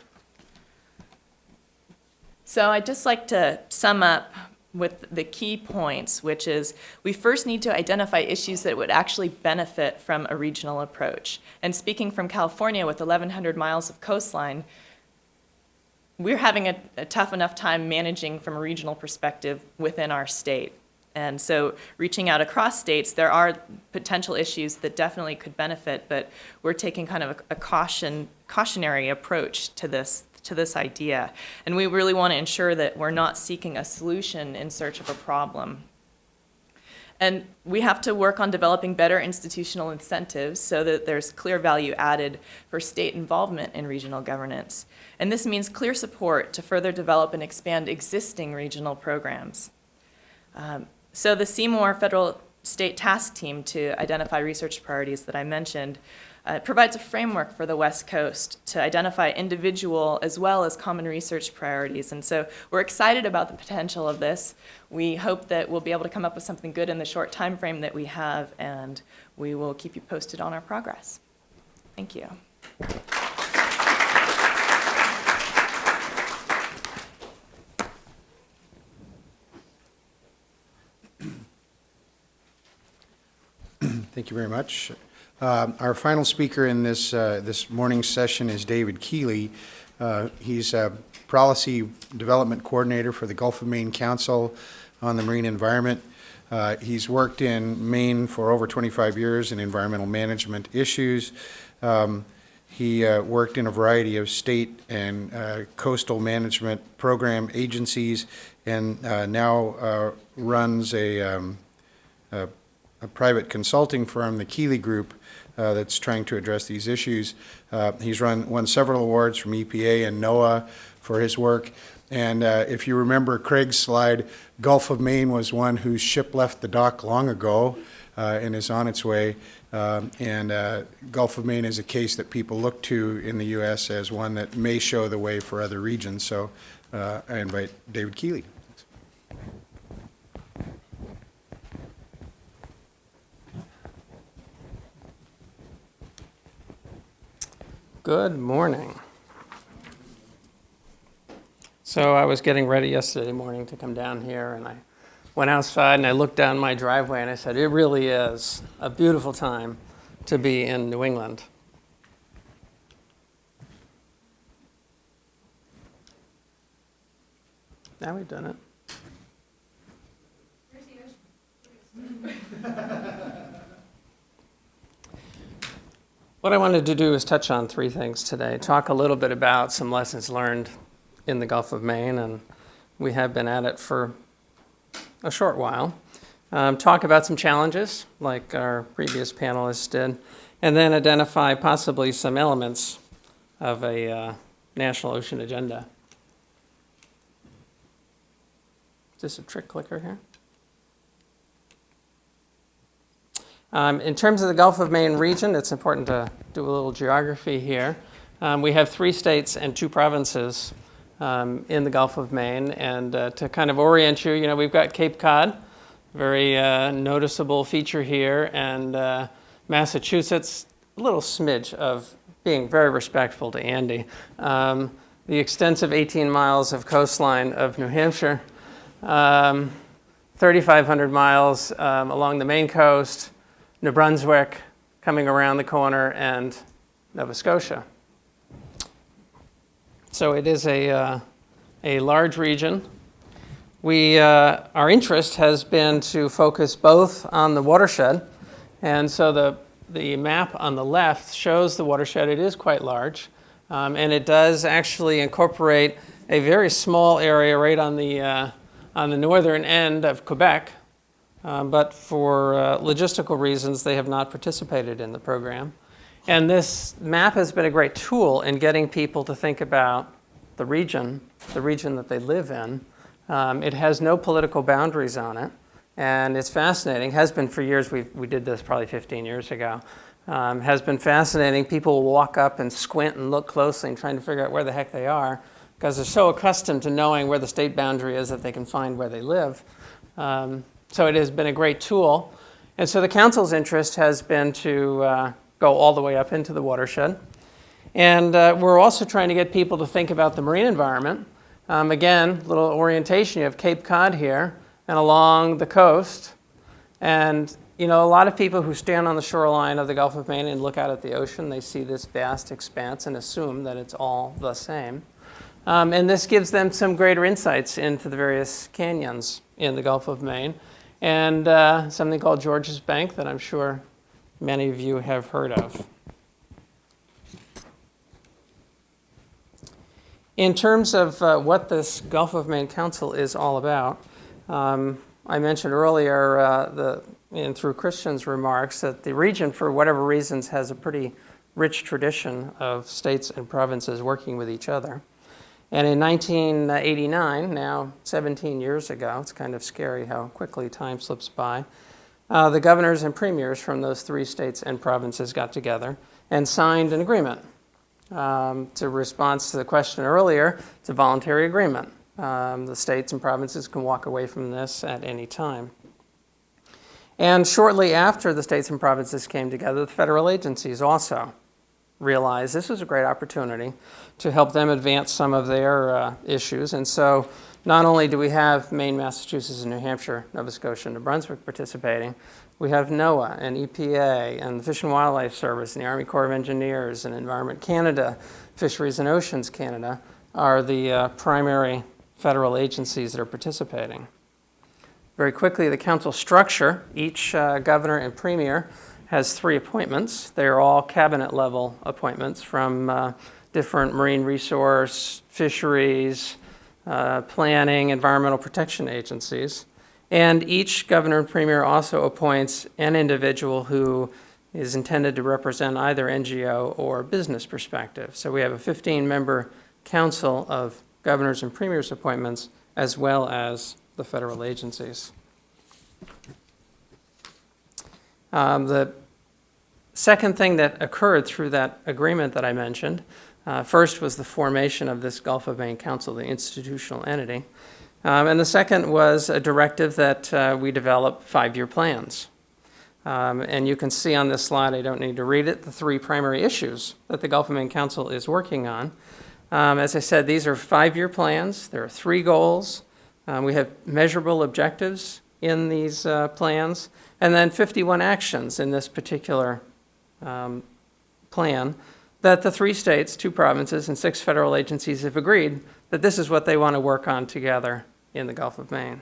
So I'd just like to sum up with the key points, which is we first need to identify issues that would actually benefit from a regional approach. And speaking from California with 1,100 miles of coastline, we're having a tough enough time managing from a regional perspective within our state. And so reaching out across states, there are potential issues that definitely could benefit, but we're taking kind of a cautionary approach to this idea. And we really want to ensure that we're not seeking a solution in search of a problem. And we have to work on developing better institutional incentives so that there's clear value added for state involvement in regional governance. And this means clear support to further develop and expand existing regional programs. So the Seymour Federal State Task Team to identify research priorities that I mentioned provides a framework for the West Coast to identify individual as well as common research priorities. And so we're excited about the potential of this. We hope that we'll be able to come up with something good in the short time frame that we have, and we will keep you posted on our progress. Thank you. Thank you very much. Our final speaker in this morning's session is David Keeley. He's a Policy Development Coordinator for the Gulf of Maine Council on the Marine Environment. He's worked in Maine for over 25 years in environmental management issues. He worked in a variety of state and coastal management program agencies, and now runs a private consulting firm, the Keeley Group, that's trying to address these issues. He's won several awards from EPA and NOAA for his work. And if you remember Craig's slide, Gulf of Maine was one whose ship left the dock long ago and is on its way. Gulf of Maine is a case that people look to in the U.S. as one that may show the way for other regions. So I invite David Keeley. Good morning. So I was getting ready yesterday morning to come down here, and I went outside and I looked down my driveway and I said, it really is a beautiful time to be in New England. Now we've done it. What I wanted to do is touch on three things today. Talk a little bit about some lessons learned in the Gulf of Maine, and we have been at it for a short while. Talk about some challenges, like our previous panelists did, and then identify possibly some elements of a national ocean agenda. Is this a trick clicker here? In terms of the Gulf of Maine region, it's important to do a little geography here. We have 3 states and 2 provinces in the Gulf of Maine, and to kind of orient you, we've got Cape Cod, very noticeable feature here, and Massachusetts, a little smidge of being very respectful to Andy. The extensive 18 miles of coastline of New Hampshire, 3,500 miles along the Maine coast, New Brunswick coming around the corner, and Nova Scotia. So it is a large region. Our interest has been to focus both on the watershed, and so the map on the left shows the watershed. It is quite large, and it does actually incorporate a very small area right on the northern end of Quebec, but for logistical reasons, they have not participated in the program. And this map has been a great tool in getting people to think about the region that they live in. It has no political boundaries on it, and it's fascinating. Has been for years. We did this probably 15 years ago. Has been fascinating. People will walk up and squint and look closely and trying to figure out where the heck they are, because they're so accustomed to knowing where the state boundary is that they can find where they live. So it has been a great tool. And so the council's interest has been to go all the way up into the watershed. And we're also trying to get people to think about the marine environment. Again, little orientation. You have Cape Cod here and along the coast. And a lot of people who stand on the shoreline of the Gulf of Maine and look out at the ocean, they see this vast expanse and assume that it's all the same. And this gives them some greater insights into the various canyons in the Gulf of Maine, and something called George's Bank that I'm sure many of you have heard of. In terms of what this Gulf of Maine Council is all about, I mentioned earlier and through Christian's remarks that the region, for whatever reasons, has a pretty rich tradition of states and provinces working with each other. And in 1989, now 17 years ago, it's kind of scary how quickly time slips by, the governors and premiers from those 3 states and provinces got together and signed an agreement. To response to the question earlier, it's a voluntary agreement. The states and provinces can walk away from this at any time. And shortly after the states and provinces came together, the federal agencies also realized this was a great opportunity to help them advance some of their issues. And so not only do we have Maine, Massachusetts, and New Hampshire, Nova Scotia, and New Brunswick participating, we have NOAA and EPA and the Fish and Wildlife Service and the Army Corps of Engineers and Environment Canada, Fisheries and Oceans Canada are the primary federal agencies that are participating. Very quickly, the council structure, each governor and premier has 3 appointments. They're all cabinet-level appointments from different marine resource, fisheries, planning, environmental protection agencies. And each governor and premier also appoints an individual who is intended to represent either NGO or business perspective. So we have a 15-member council of governors and premiers appointments, as well as the federal agencies. The second thing that occurred through that agreement that I mentioned, first was the formation of this Gulf of Maine Council, the institutional entity. And the second was a directive that we develop 5-year plans. And you can see on this slide, I don't need to read it, the 3 primary issues that the Gulf of Maine Council is working on. As I said, these are 5-year plans. There are 3 goals. We have measurable objectives in these plans, and then 51 actions in this particular plan that the 3 states, 2 provinces, and 6 federal agencies have agreed that this is what they want to work on together in the Gulf of Maine.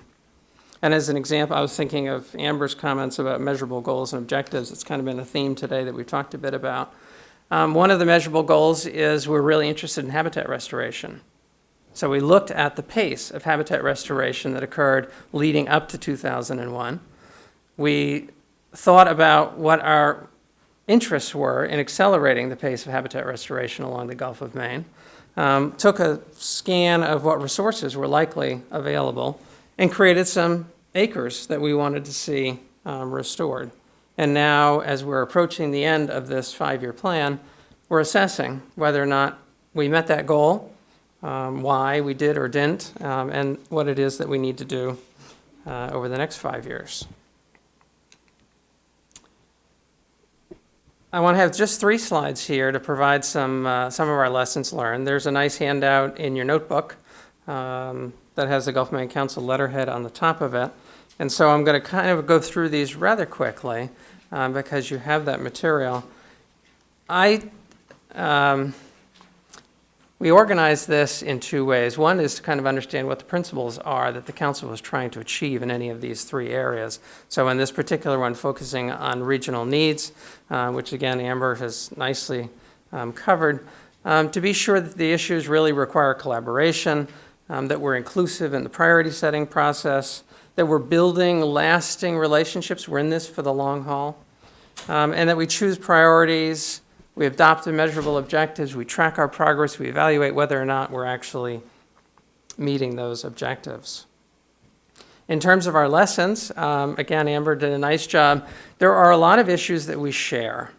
And as an example, I was thinking of Amber's comments about measurable goals and objectives. It's kind of been a theme today that we've talked a bit about. One of the measurable goals is we're really interested in habitat restoration. So we looked at the pace of habitat restoration that occurred leading up to 2001. We thought about what our interests were in accelerating the pace of habitat restoration along the Gulf of Maine, took a scan of what resources were likely available, and created some acres that we wanted to see restored. And now, as we're approaching the end of this 5-year plan, we're assessing whether or not we met that goal, why we did or didn't, and what it is that we need to do over the next 5 years. I want to have just 3 slides here to provide some of our lessons learned. There's a nice handout in your notebook that has the Gulf of Maine Council letterhead on the top of it. And so I'm going to kind of go through these rather quickly because you have that material. We organize this in 2 ways. One is to kind of understand what the principles are that the council was trying to achieve in any of these 3 areas. So in this particular one, focusing on regional needs, which again, Amber has nicely covered, to be sure that the issues really require collaboration, that we're inclusive in the priority setting process, that we're building lasting relationships, we're in this for the long haul, and that we choose priorities, we adopt the measurable objectives, we track our progress, we evaluate whether or not we're actually meeting those objectives. In terms of our lessons, again, Amber did a nice job. There are a lot of issues that we share,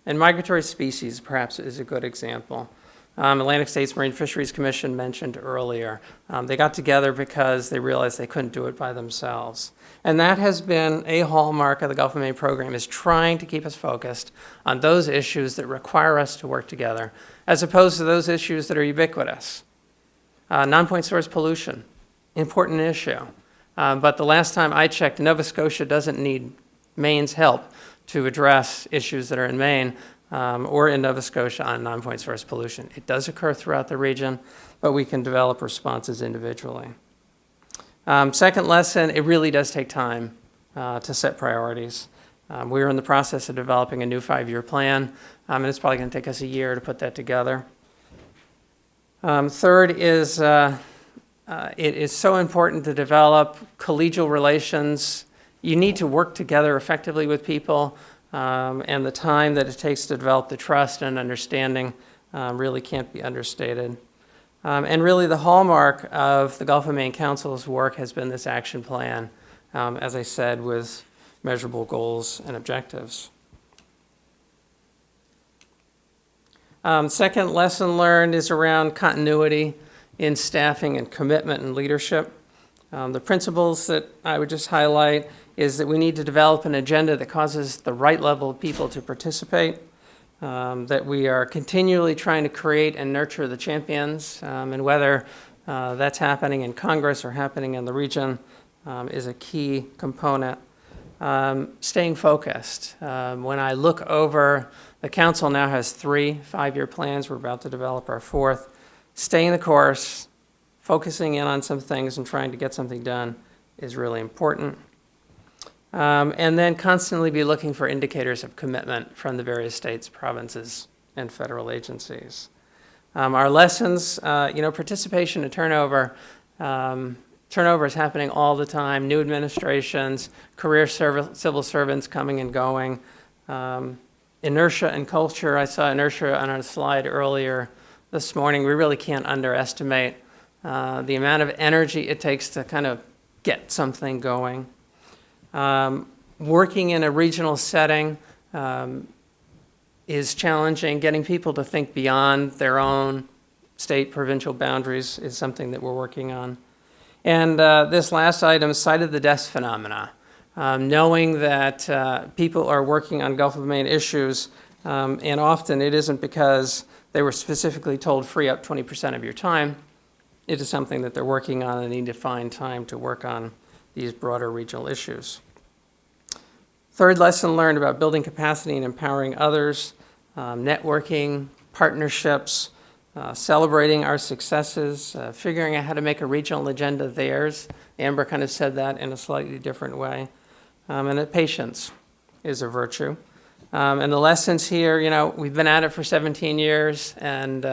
and migratory species perhaps is a good example. Atlantic States Marine Fisheries Commission mentioned earlier. They got together because they realized they couldn't do it by themselves. And that has been a hallmark of the Gulf of Maine program, is trying to keep us focused on those issues that require us to work together, as opposed to those issues that are ubiquitous. Non-point source pollution, important issue. But the last time I checked, Nova Scotia doesn't need Maine's help to address issues that are in Maine or in Nova Scotia on non-point source pollution. It does occur throughout the region, but we can develop responses individually. Second lesson, it really does take time to set priorities. We're in the process of developing a new 5-year plan, and it's probably going to take us a year to put that together. Third is it is so important to develop collegial relations. You need to work together effectively with people, and the time that it takes to develop the trust and understanding really can't be understated. And really the hallmark of the Gulf of Maine Council's work has been this action plan, as I said, with measurable goals and objectives. Second lesson learned is around continuity in staffing and commitment and leadership. The principles that I would just highlight is that we need to develop an agenda that causes the right level of people to participate, that we are continually trying to create and nurture the champions, and whether that's happening in Congress or happening in the region is a key component. Staying focused. When I look over, the council now has 3 5-year plans. We're about to develop our 4th. Staying the course, focusing in on some things and trying to get something done is really important. And then constantly be looking for indicators of commitment from the various states, provinces, and federal agencies. Our lessons, participation and turnover. Turnover is happening all the time. New administrations, career civil servants coming and going. Inertia and culture. I saw inertia on our slide earlier this morning. We really can't underestimate the amount of energy it takes to kind of get something going. Working in a regional setting is challenging. Getting people to think beyond their own state, provincial boundaries is something that we're working on. And this last item, sight of the desk phenomena. Knowing that people are working on Gulf of Maine issues, and often it isn't because they were specifically told free up 20% of your time. It is something that they're working on and need to find time to work on these broader regional issues. Third lesson learned about building capacity and empowering others, networking, partnerships, celebrating our successes, figuring out how to make a regional agenda theirs. Amber kind of said that in a slightly different way. And that patience is a virtue. And the lessons here, we've been at it for 17 years, and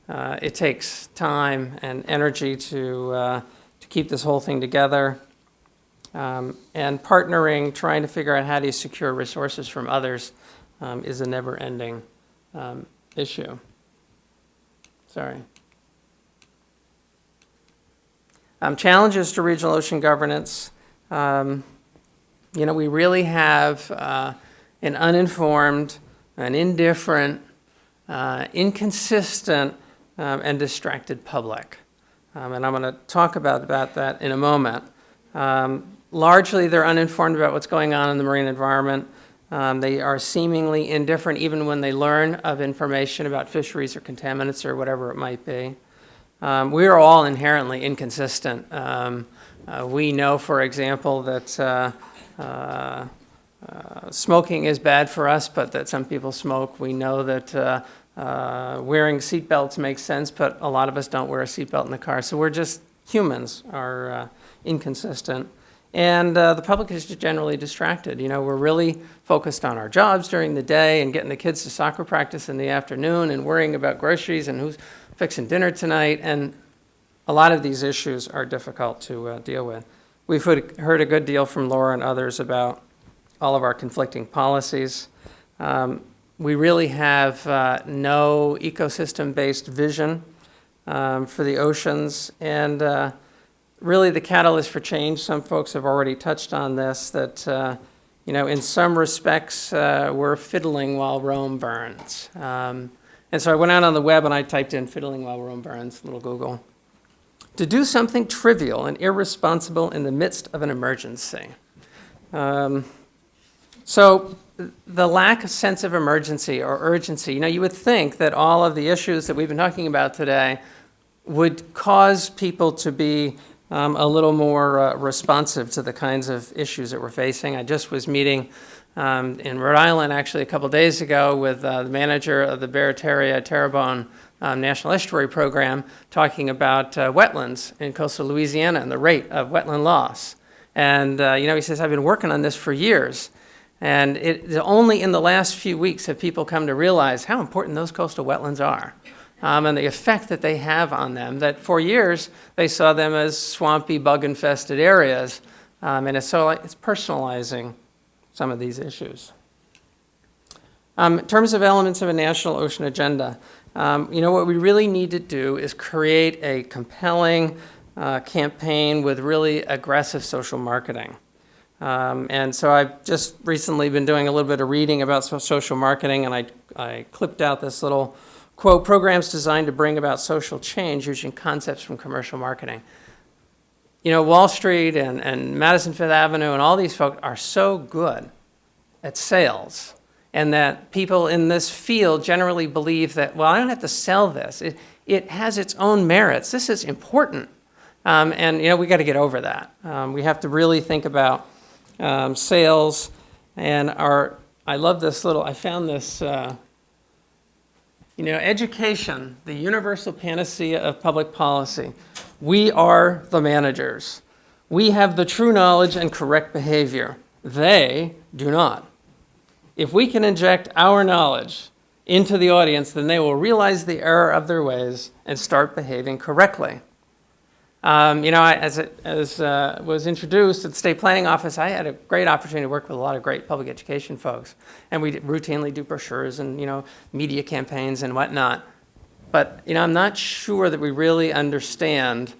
it takes time and energy to keep this whole thing together. And partnering, trying to figure out how to secure resources from others is a never-ending issue. Sorry. Challenges to regional ocean governance. We really have an uninformed, an indifferent, inconsistent, and distracted public. And I'm going to talk about that in a moment. Largely, they're uninformed about what's going on in the marine environment. They are seemingly indifferent even when they learn of information about fisheries or contaminants or whatever it might be. We are all inherently inconsistent. We know, for example, that smoking is bad for us, but that some people smoke. We know that wearing seatbelts makes sense, but a lot of us don't wear a seatbelt in the car. So we're just, humans are inconsistent. And the public is just generally distracted. You know, we're really focused on our jobs during the day and getting the kids to soccer practice in the afternoon and worrying about groceries and who's fixing dinner tonight. And a lot of these issues are difficult to deal with. We've heard a good deal from Laura and others about all of our conflicting policies. We really have no ecosystem-based vision for the oceans. And really the catalyst for change, some folks have already touched on this, that you know, in some respects, we're fiddling while Rome burns. And so I went out on the web and I typed in fiddling while Rome burns, little Google. To do something trivial and irresponsible in the midst of an emergency. So the lack of sense of emergency or urgency, you know, you would think that all of the issues that we've been talking about today would cause people to be a little more responsive to the kinds of issues that we're facing. I just was meeting in Rhode Island actually a couple days ago with the manager of the Barataria Terrebonne National Estuary Program talking about wetlands in coastal Louisiana and the rate of wetland loss. And you know, he says, I've been working on this for years. And only in the last few weeks have people come to realize how important those coastal wetlands are. And the effect that they have on them, that for years they saw them as swampy, bug-infested areas, and it's personalizing some of these issues. In terms of elements of a national ocean agenda, you know, what we really need to do is create a compelling campaign with really aggressive social marketing. And so I've just recently been doing a little bit of reading about social marketing, and I clipped out this little quote, programs designed to bring about social change using concepts from commercial marketing. You know, Wall Street and Madison Fifth Avenue and all these folks are so good at sales, and that people in this field generally believe that, well, I don't have to sell this. It has its own merits. This is important. And, you know, we got to get over that. We have to really think about sales and I love this I found this, you know, education, the universal panacea of public policy. We are the managers. We have the true knowledge and correct behavior. They do not. If we can inject our knowledge into the audience, then they will realize the error of their ways and start behaving correctly. You know, as was introduced at the State Planning Office, I had a great opportunity to work with a lot of great public education folks. And we routinely do brochures and, you know, media campaigns and whatnot. But, you know, I'm not sure that we really understand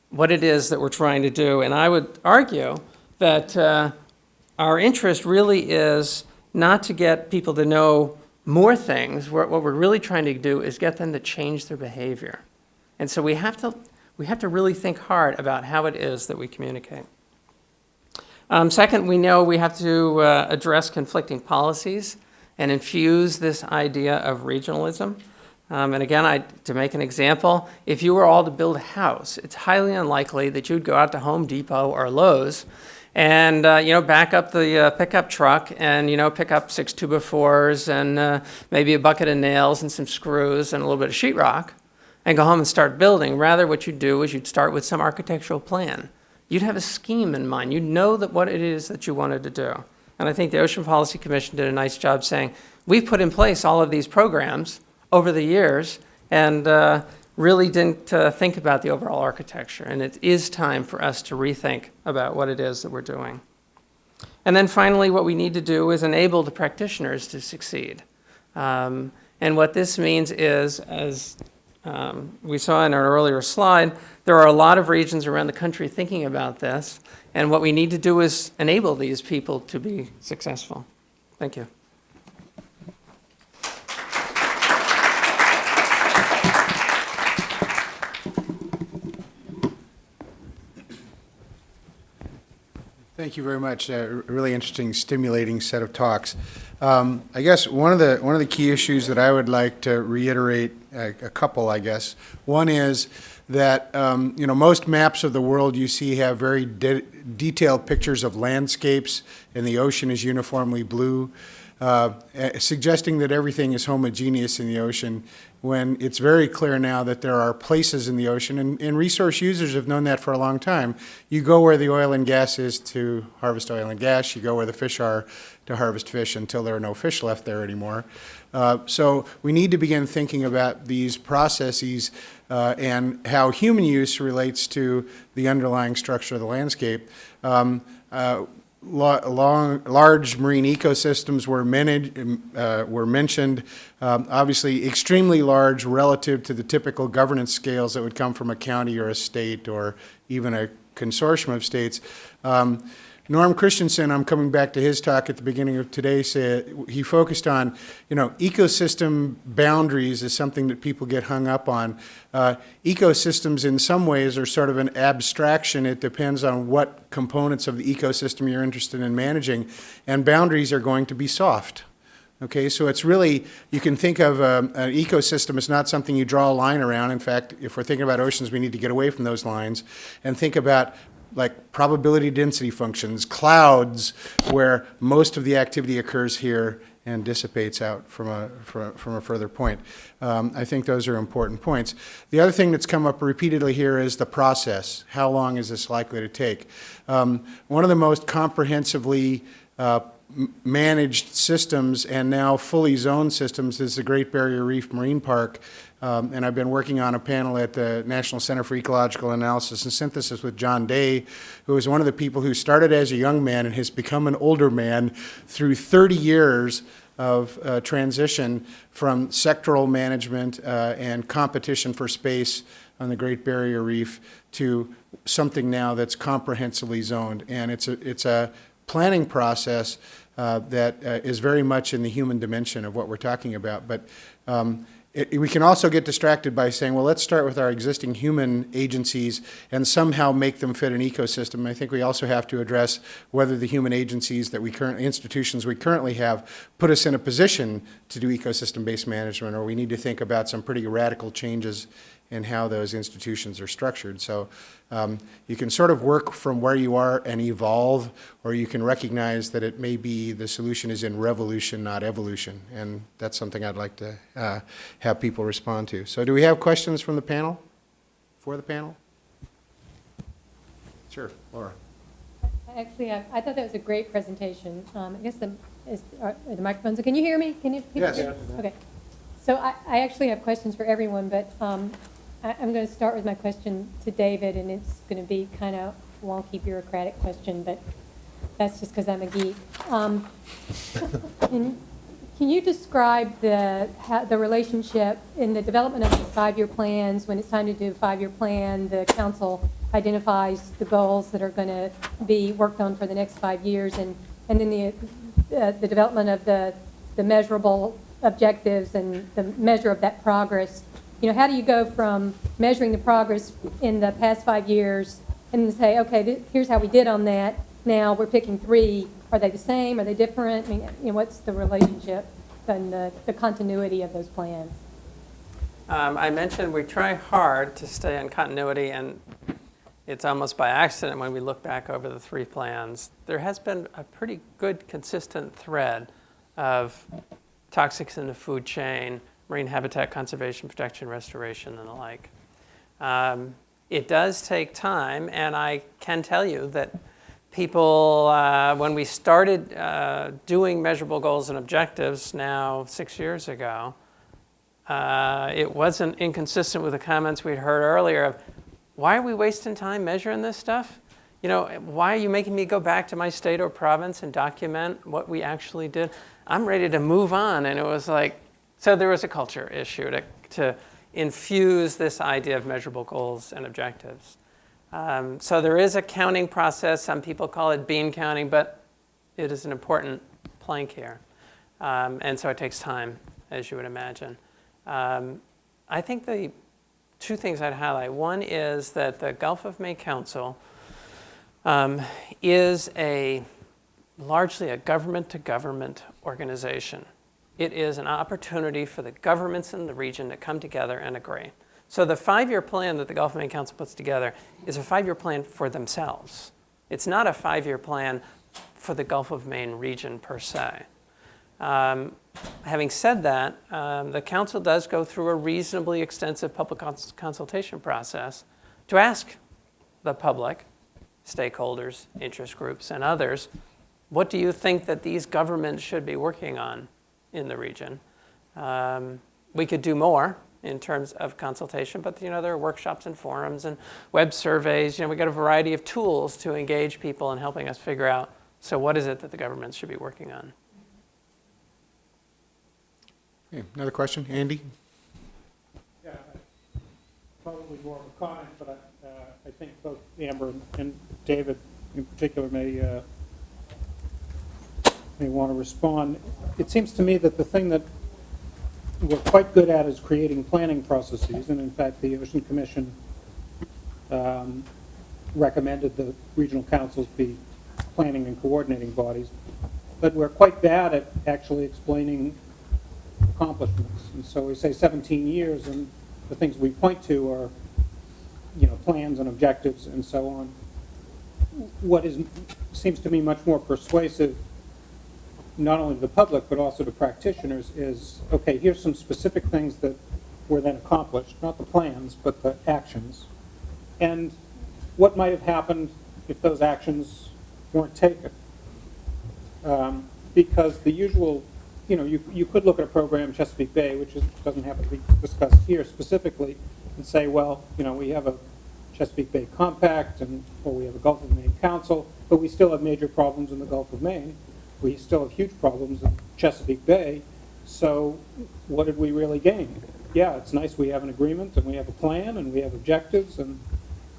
what it is that we're trying to do. And I would argue that our interest really is not to get people to know more things. What we're really trying to do is get them to change their behavior. And so we have to really think hard about how it is that we communicate. Second, we know we have to address conflicting policies and infuse this idea of regionalism. And again, to make an example, if you were all to build a house, it's highly unlikely that you'd go out to Home Depot or Lowe's and you know, back up the pickup truck and, you know, pick up 6 2x4s and maybe a bucket of nails and some screws and a little bit of sheetrock and go home and start building. Rather, what you'd do is you'd start with some architectural plan. You'd have a scheme in mind. You'd know what it is that you wanted to do. And I think the Ocean Policy Commission did a nice job saying, we've put in place all of these programs over the years and really didn't think about the overall architecture. And it is time for us to rethink about what it is that we're doing. And then finally, what we need to do is enable the practitioners to succeed. And what this means is, as we saw in our earlier slide, there are a lot of regions around the country thinking about this, and what we need to do is enable these people to be successful. Thank you. Thank you very much. Really interesting, stimulating set of talks. I guess one of the key issues that I would like to reiterate, a couple, I guess. One is that most maps of the world you see have very detailed pictures of landscapes, and the ocean is uniformly blue, suggesting that everything is homogeneous in the ocean, when it's very clear now that there are places in the ocean, and resource users have known that for a long time. You go where the oil and gas is to harvest oil and gas. You go where the fish are to harvest fish until there are no fish left there anymore. So we need to begin thinking about these processes and how human use relates to the underlying structure of the landscape. Large marine ecosystems were mentioned, obviously extremely large relative to the typical governance scales that would come from a county or a state or even a consortium of states. Norm Christensen, I'm coming back to his talk at the beginning of today, said he focused on, ecosystem boundaries is something that people get hung up on. Ecosystems in some ways are sort of an abstraction. It depends on what components of the ecosystem you're interested in managing, and boundaries are going to be soft. Okay, so it's really, you can think of an ecosystem as not something you draw a line around. In fact, if we're thinking about oceans, we need to get away from those lines and think about like probability density functions, clouds, where most of the activity occurs here and dissipates out from a further point. I think those are important points. The other thing that's come up repeatedly here is the process. How long is this likely to take? One of the most comprehensively managed systems and now fully zoned systems is the Great Barrier Reef Marine Park. And I've been working on a panel at the National Center for Ecological Analysis and Synthesis with John Day, who is one of the people who started as a young man and has become an older man through 30 years of transition from sectoral management and competition for space on the Great Barrier Reef to something now that's comprehensively zoned. And it's a planning process that is very much in the human dimension of what we're talking about. But we can also get distracted by saying, well, let's start with our existing human agencies and somehow make them fit an ecosystem. I think we also have to address whether the human agencies that institutions we currently have put us in a position to do ecosystem-based management, or we need to think about some pretty radical changes in how those institutions are structured. So you can sort of work from where you are and evolve, or you can recognize that it may be the solution is in revolution, not evolution. And that's something I'd like to have people respond to. So do we have questions from the panel, for the panel? Sure, Laura. Actually, I thought that was a great presentation. I guess are the microphones, can you hear me? Can you? Yes. Okay. So I actually have questions for everyone, but I'm going to start with my question to David, and it's going to be kind of wonky bureaucratic question, but that's just because I'm a geek. Can you describe the relationship in the development of the 5-year plans? When it's time to do a 5-year plan, the council identifies the goals that are going to be worked on for the next 5 years, and then the development of the measurable objectives and the measure of that progress. How do you go from measuring the progress in the past 5 years and then say, okay, here's how we did on that. Now we're picking 3. Are they the same? Are they different? I mean, what's the relationship and the continuity of those plans? I mentioned we try hard to stay on continuity, and it's almost by accident when we look back over the 3 plans. There has been a pretty good consistent thread of toxics in the food chain, marine habitat conservation, protection, restoration, and the like. It does take time, and I can tell you that people, when we started doing measurable goals and objectives now 6 years ago, it wasn't inconsistent with the comments we'd heard earlier of, why are we wasting time measuring this stuff? Why are you making me go back to my state or province and document what we actually did? I'm ready to move on. And it was like, so there was a culture issue to infuse this idea of measurable goals and objectives. So there is a counting process. Some people call it bean counting, but it is an important plank here. And so it takes time, as you would imagine. I think the 2 things I'd highlight. One is that the Gulf of Maine Council is largely a government-to-government organization. It is an opportunity for the governments in the region to come together and agree. So the 5-year plan that the Gulf of Maine Council puts together is a 5-year plan for themselves. It's not a 5-year plan for the Gulf of Maine region per se. Having said that, the council does go through a reasonably extensive public consultation process to ask the public, stakeholders, interest groups, and others, what do you think that these governments should be working on in the region? We could do more in terms of consultation, but there are workshops and forums and web surveys. We got a variety of tools to engage people in helping us figure out, so what is it that the governments should be working on? Okay, another question, Andy? Yeah, probably more of a comment, but I think both Amber and David in particular may want to respond. It seems to me that the thing that we're quite good at is creating planning processes, and in fact the Ocean Commission recommended the regional councils be planning and coordinating bodies, but we're quite bad at actually explaining accomplishments. And so we say 17 years, and the things we point to are, plans and objectives and so on. What seems to me much more persuasive, not only to the public but also to practitioners, is, okay, here's some specific things that were then accomplished, not the plans, but the actions. And what might have happened if those actions weren't taken? Because the usual, you could look at a program, Chesapeake Bay, which doesn't have to be discussed here specifically, and say, well, we have a Chesapeake Bay Compact, or we have a Gulf of Maine Council, but we still have major problems in the Gulf of Maine. We still have huge problems in Chesapeake Bay. So what did we really gain? Yeah, it's nice we have an agreement, and we have a plan, and we have objectives, and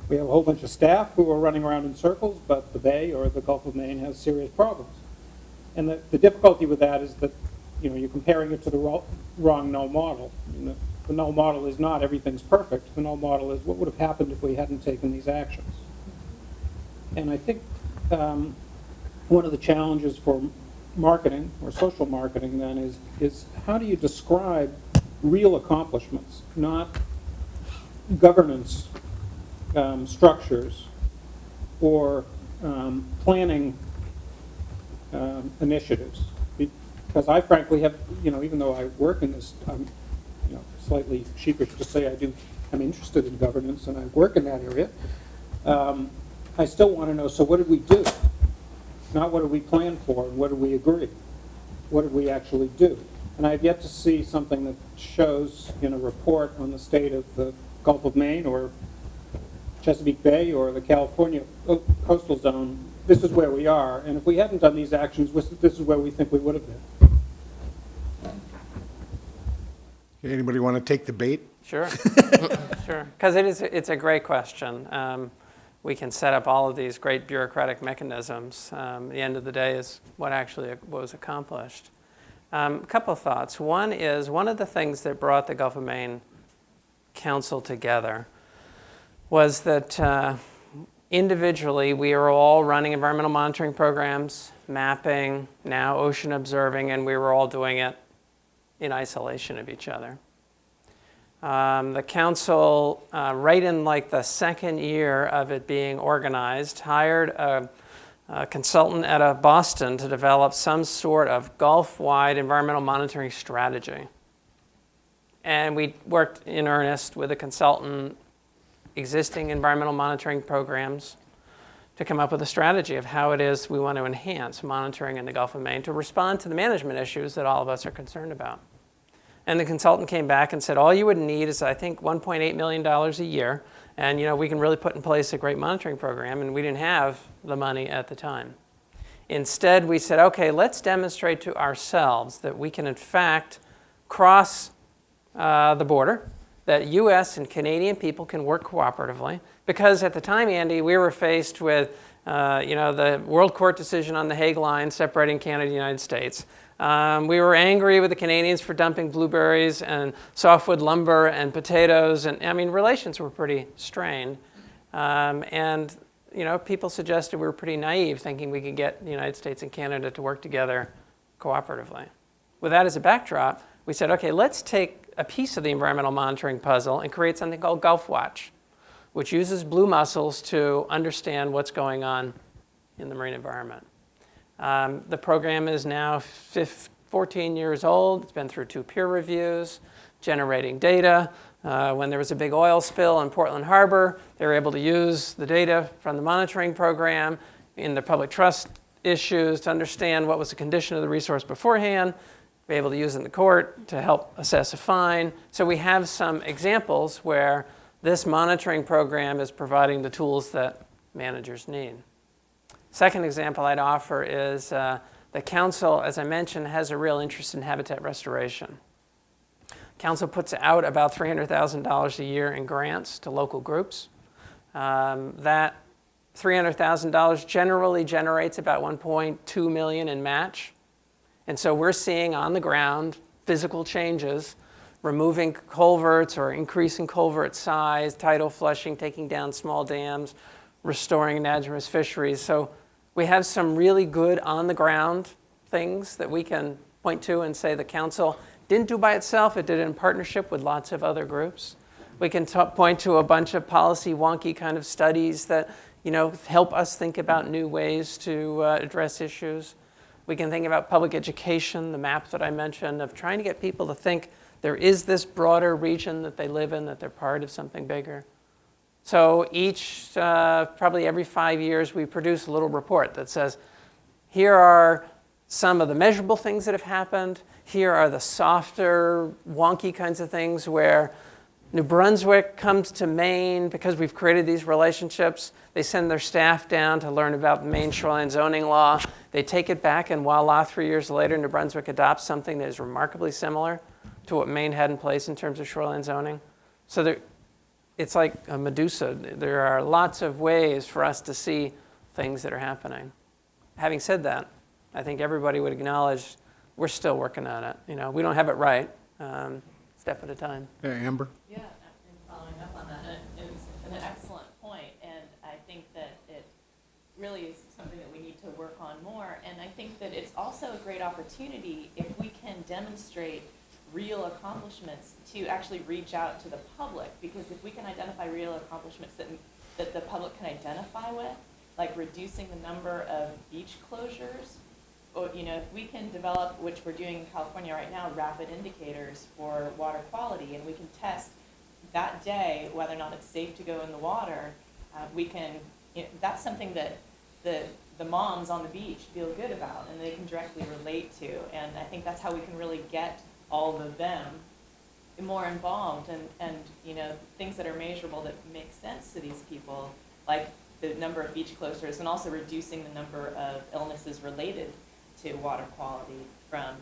we have a whole bunch of staff who are running around in circles, but the Bay or the Gulf of Maine has serious problems. And the difficulty with that is that you're comparing it to the wrong null model. The null model is not everything's perfect. The null model is what would have happened if we hadn't taken these actions. And I think one of the challenges for marketing, or social marketing then, is how do you describe real accomplishments, not governance structures or planning initiatives? Because I frankly have, even though I work in this, I'm slightly sheepish to say I'm interested in governance and I work in that area. I still want to know, so what did we do? Not what did we plan for and what did we agree? What did we actually do? And I've yet to see something that shows in a report on the state of the Gulf of Maine or Chesapeake Bay or the California coastal zone, this is where we are, and if we hadn't done these actions, this is where we think we would have been. Anybody want to take the bait? Sure, sure, because it's a great question. We can set up all of these great bureaucratic mechanisms. The end of the day is what actually was accomplished. A couple of thoughts. One is, one of the things that brought the Gulf of Maine Council together was that individually we were all running environmental monitoring programs, mapping, now ocean observing, and we were all doing it in isolation of each other. The council, right in the second year of it being organized, hired a consultant out of Boston to develop some sort of Gulf-wide environmental monitoring strategy. And we worked in earnest with a consultant, existing environmental monitoring programs, to come up with a strategy of how it is we want to enhance monitoring in the Gulf of Maine to respond to the management issues that all of us are concerned about. And the consultant came back and said, all you would need is, I think, $1.8 million a year, and we can really put in place a great monitoring program, and we didn't have the money at the time. Instead, we said, okay, let's demonstrate to ourselves that we can, in fact, cross the border, that U.S. and Canadian people can work cooperatively, because at the time, Andy, we were faced with the World Court decision on the Hague Line separating Canada and the United States. We were angry with the Canadians for dumping blueberries and softwood lumber and potatoes, and relations were pretty strained. And people suggested we were pretty naive, thinking we could get the United States and Canada to work together cooperatively. With that as a backdrop, we said, okay, let's take a piece of the environmental monitoring puzzle and create something called Gulf Watch, which uses blue mussels to understand what's going on in the marine environment. The program is now 14 years old. It's been through 2 peer reviews, generating data. When there was a big oil spill in Portland Harbor, they were able to use the data from the monitoring program in the public trust issues to understand what was the condition of the resource beforehand, be able to use it in the court to help assess a fine. So we have some examples where this monitoring program is providing the tools that managers need. Second example I'd offer is the council, as I mentioned, has a real interest in habitat restoration. Council puts out about $300,000 a year in grants to local groups. That $300,000 generally generates about $1.2 million in match. And so we're seeing on the ground physical changes, removing culverts or increasing culvert size, tidal flushing, taking down small dams, restoring anadromous fisheries. So we have some really good on-the-ground things that we can point to and say the council didn't do by itself. It did it in partnership with lots of other groups. We can point to a bunch of policy wonky kind of studies that help us think about new ways to address issues. We can think about public education, the map that I mentioned, of trying to get people to think there is this broader region that they live in, that they're part of something bigger. So probably every 5 years, we produce a little report that says, here are some of the measurable things that have happened. Here are the softer, wonky kinds of things where New Brunswick comes to Maine because we've created these relationships. They send their staff down to learn about the Maine shoreline zoning law. They take it back, and voila, 3 years later, New Brunswick adopts something that is remarkably similar to what Maine had in place in terms of shoreline zoning. So it's like a Medusa. There are lots of ways for us to see things that are happening. Having said that, I think everybody would acknowledge we're still working on it. We don't have it right, step at a time. Yeah, Amber? Yeah, and following up on that, it's an excellent point, and I think that it really is something that we need to work on more, and I think that it's also a great opportunity if we can demonstrate real accomplishments to actually reach out to the public, because if we can identify real accomplishments that the public can identify with, like reducing the number of beach closures, or if we can develop, which we're doing in California right now, rapid indicators for water quality, and we can test that day whether or not it's safe to go in the water, we can. That's something that the moms on the beach feel good about, and they can directly relate to. And I think that's how we can really get all of them more involved, and things that are measurable that make sense to these people, like the number of beach closures, and also reducing the number of illnesses related to water quality from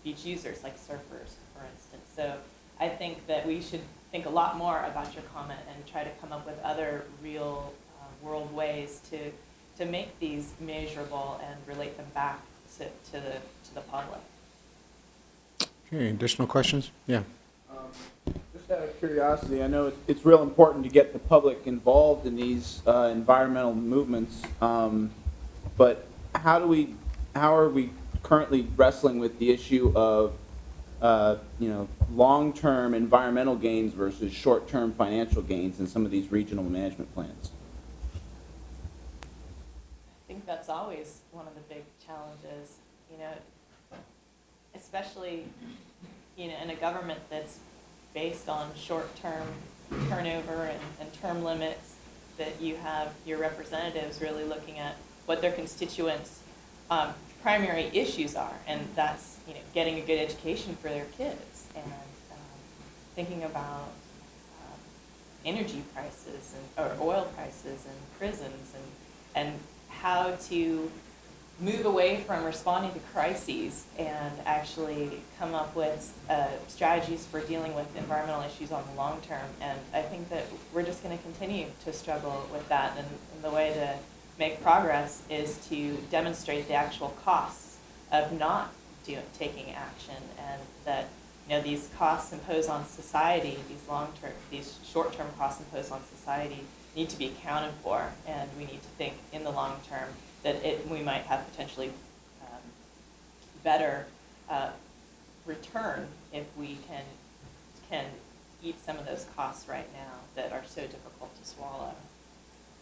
beach users, like surfers, for instance. So I think that we should think a lot more about your comment and try to come up with other real world ways to make these measurable and relate them back to the public. Okay, additional questions? Yeah. Just out of curiosity, I know it's real important to get the public involved in these environmental movements, but how are we currently wrestling with the issue of long-term environmental gains versus short-term financial gains in some of these regional management plans? I think that's always one of the big challenges, especially in a government that's based on short-term turnover and term limits, that you have your representatives really looking at what their constituents' primary issues are, and that's getting a good education for their kids, and thinking about energy prices or oil prices and prisons, and how to move away from responding to crises and actually come up with strategies for dealing with environmental issues on the long term. And I think that we're just going to continue to struggle with that, and the way to make progress is to demonstrate the actual costs of not taking action, and that these costs imposed on society, these short-term costs imposed on society need to be accounted for, and we need to think in the long term that we might have potentially better return if we can eat some of those costs right now that are so difficult to swallow.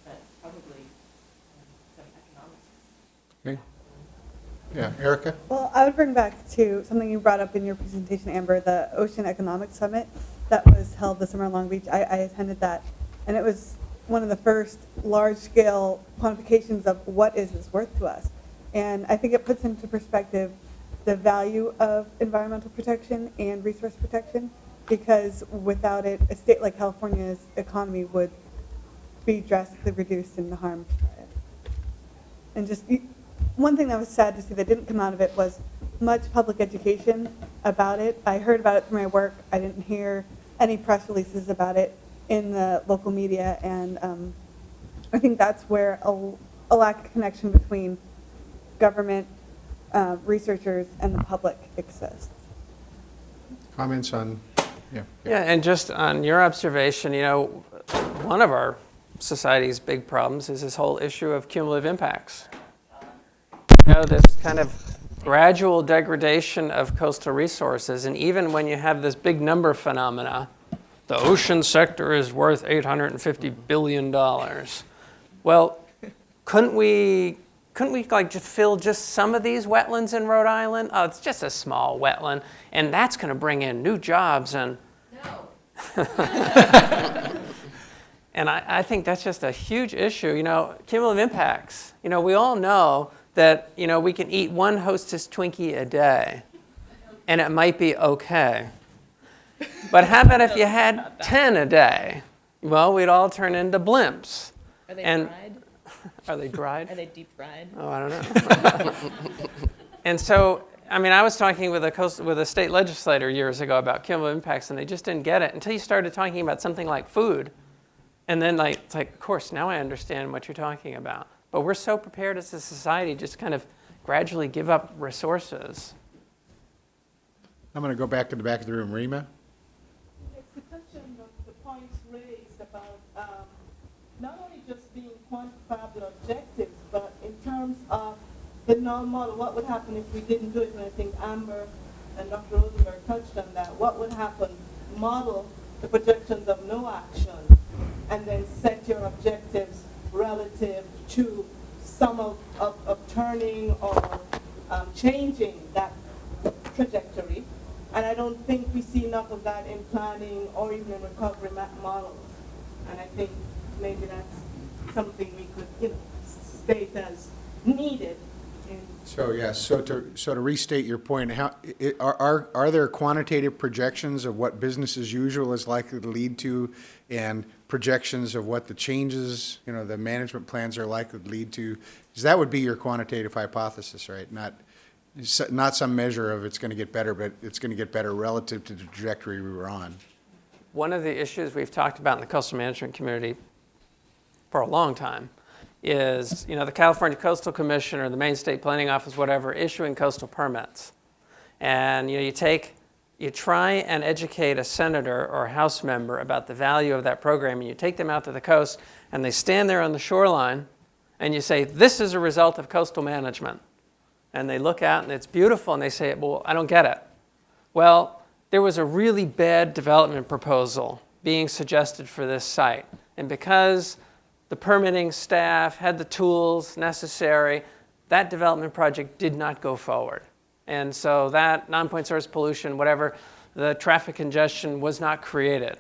But probably some economics. Okay. Yeah, Erica? Well, I would bring back to something you brought up in your presentation, Amber, the Ocean Economic Summit that was held this summer in Long Beach. I attended that, and it was one of the first large-scale quantifications of what is this worth to us. And I think it puts into perspective the value of environmental protection and resource protection, because without it, a state like California's economy would be drastically reduced in the harm. And just one thing that was sad to see that didn't come out of it was much public education about it. I heard about it through my work. I didn't hear any press releases about it in the local media, and I think that's where a lack of connection between government, researchers, and the public exists. Comments on, yeah. Yeah, and just on your observation, one of our society's big problems is this whole issue of cumulative impacts. This kind of gradual degradation of coastal resources, and even when you have this big number phenomena, the ocean sector is worth $850 billion. Well, couldn't we like just fill just some of these wetlands in Rhode Island? Oh, it's just a small wetland, and that's going to bring in new jobs. And no. And I think that's just a huge issue. Cumulative impacts. We all know that we can eat one Hostess Twinkie a day, and it might be okay. But how about if you had 10 a day? Well, we'd all turn into blimps. Are they dried? Are they dried? Are they deep fried? Oh, I don't know. And so, I was talking with a state legislator years ago about cumulative impacts, and they just didn't get it until you started talking about something like food. And then, it's like, of course, now I understand what you're talking about. But we're so prepared as a society just kind of gradually give up resources. I'm going to go back to the back of the room. Rima? To touch on the points raised about not only just being quantifiable objectives, but in terms of the null model, what would happen if we didn't do it? And I think Amber and Dr. Rosenberg touched on that. What would happen? Model the projections of no action, and then set your objectives relative to some of turning or changing that trajectory. And I don't think we see enough of that in planning or even in recovery models. And I think maybe that's something we could, state as needed. So yes, so to restate your point, are there quantitative projections of what business as usual is likely to lead to, and projections of what the changes, the management plans are likely to lead to? Because that would be your quantitative hypothesis, right? Not some measure of it's going to get better, but it's going to get better relative to the trajectory we were on. One of the issues we've talked about in the coastal management community for a long time is, the California Coastal Commission or the Maine State Planning Office, whatever, issuing coastal permits. And, you try and educate a senator or a House member about the value of that program, and you take them out to the coast, and they stand there on the shoreline, and you say, this is a result of coastal management. And they look out, and it's beautiful, and they say, well, I don't get it. Well, there was a really bad development proposal being suggested for this site. And because the permitting staff had the tools necessary, that development project did not go forward. And so that non-point source pollution, whatever, the traffic congestion was not created.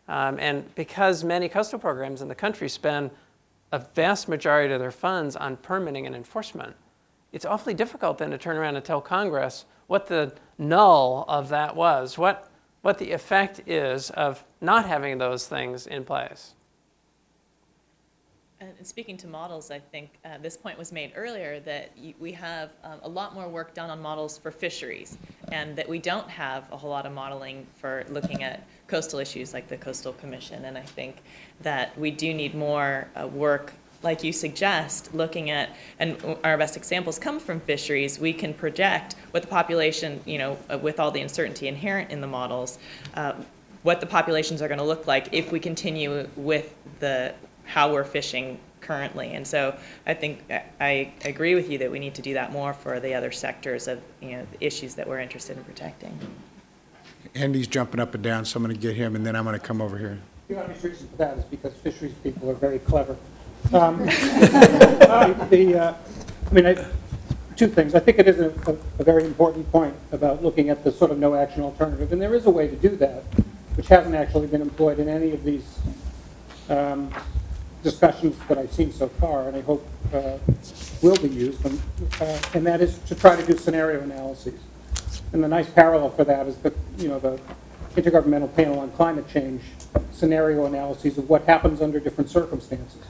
And because many coastal programs in the country spend a vast majority of their funds on permitting and enforcement, it's awfully difficult then to turn around and tell Congress what the null of that was, what the effect is of not having those things in place. And speaking to models, I think this point was made earlier that we have a lot more work done on models for fisheries, and that we don't have a whole lot of modeling for looking at coastal issues like the Coastal Commission. And I think that we do need more work like you suggest, looking at, and our best examples come from fisheries, we can project what the population, with all the uncertainty inherent in the models, what the populations are going to look like if we continue with how we're fishing currently. And so I think I agree with you that we need to do that more for the other sectors of the issues that we're interested in protecting. Andy's jumping up and down, so I'm going to get him, and then I'm going to come over here. The obvious reason for that is because fisheries people are very clever. Two things. I think it is a very important point about looking at the sort of no action alternative, and there is a way to do that, which hasn't actually been employed in any of these discussions that I've seen so far, and I hope will be used, and that is to try to do scenario analyses. And the nice parallel for that is the Intergovernmental Panel on Climate Change scenario analyses of what happens under different circumstances,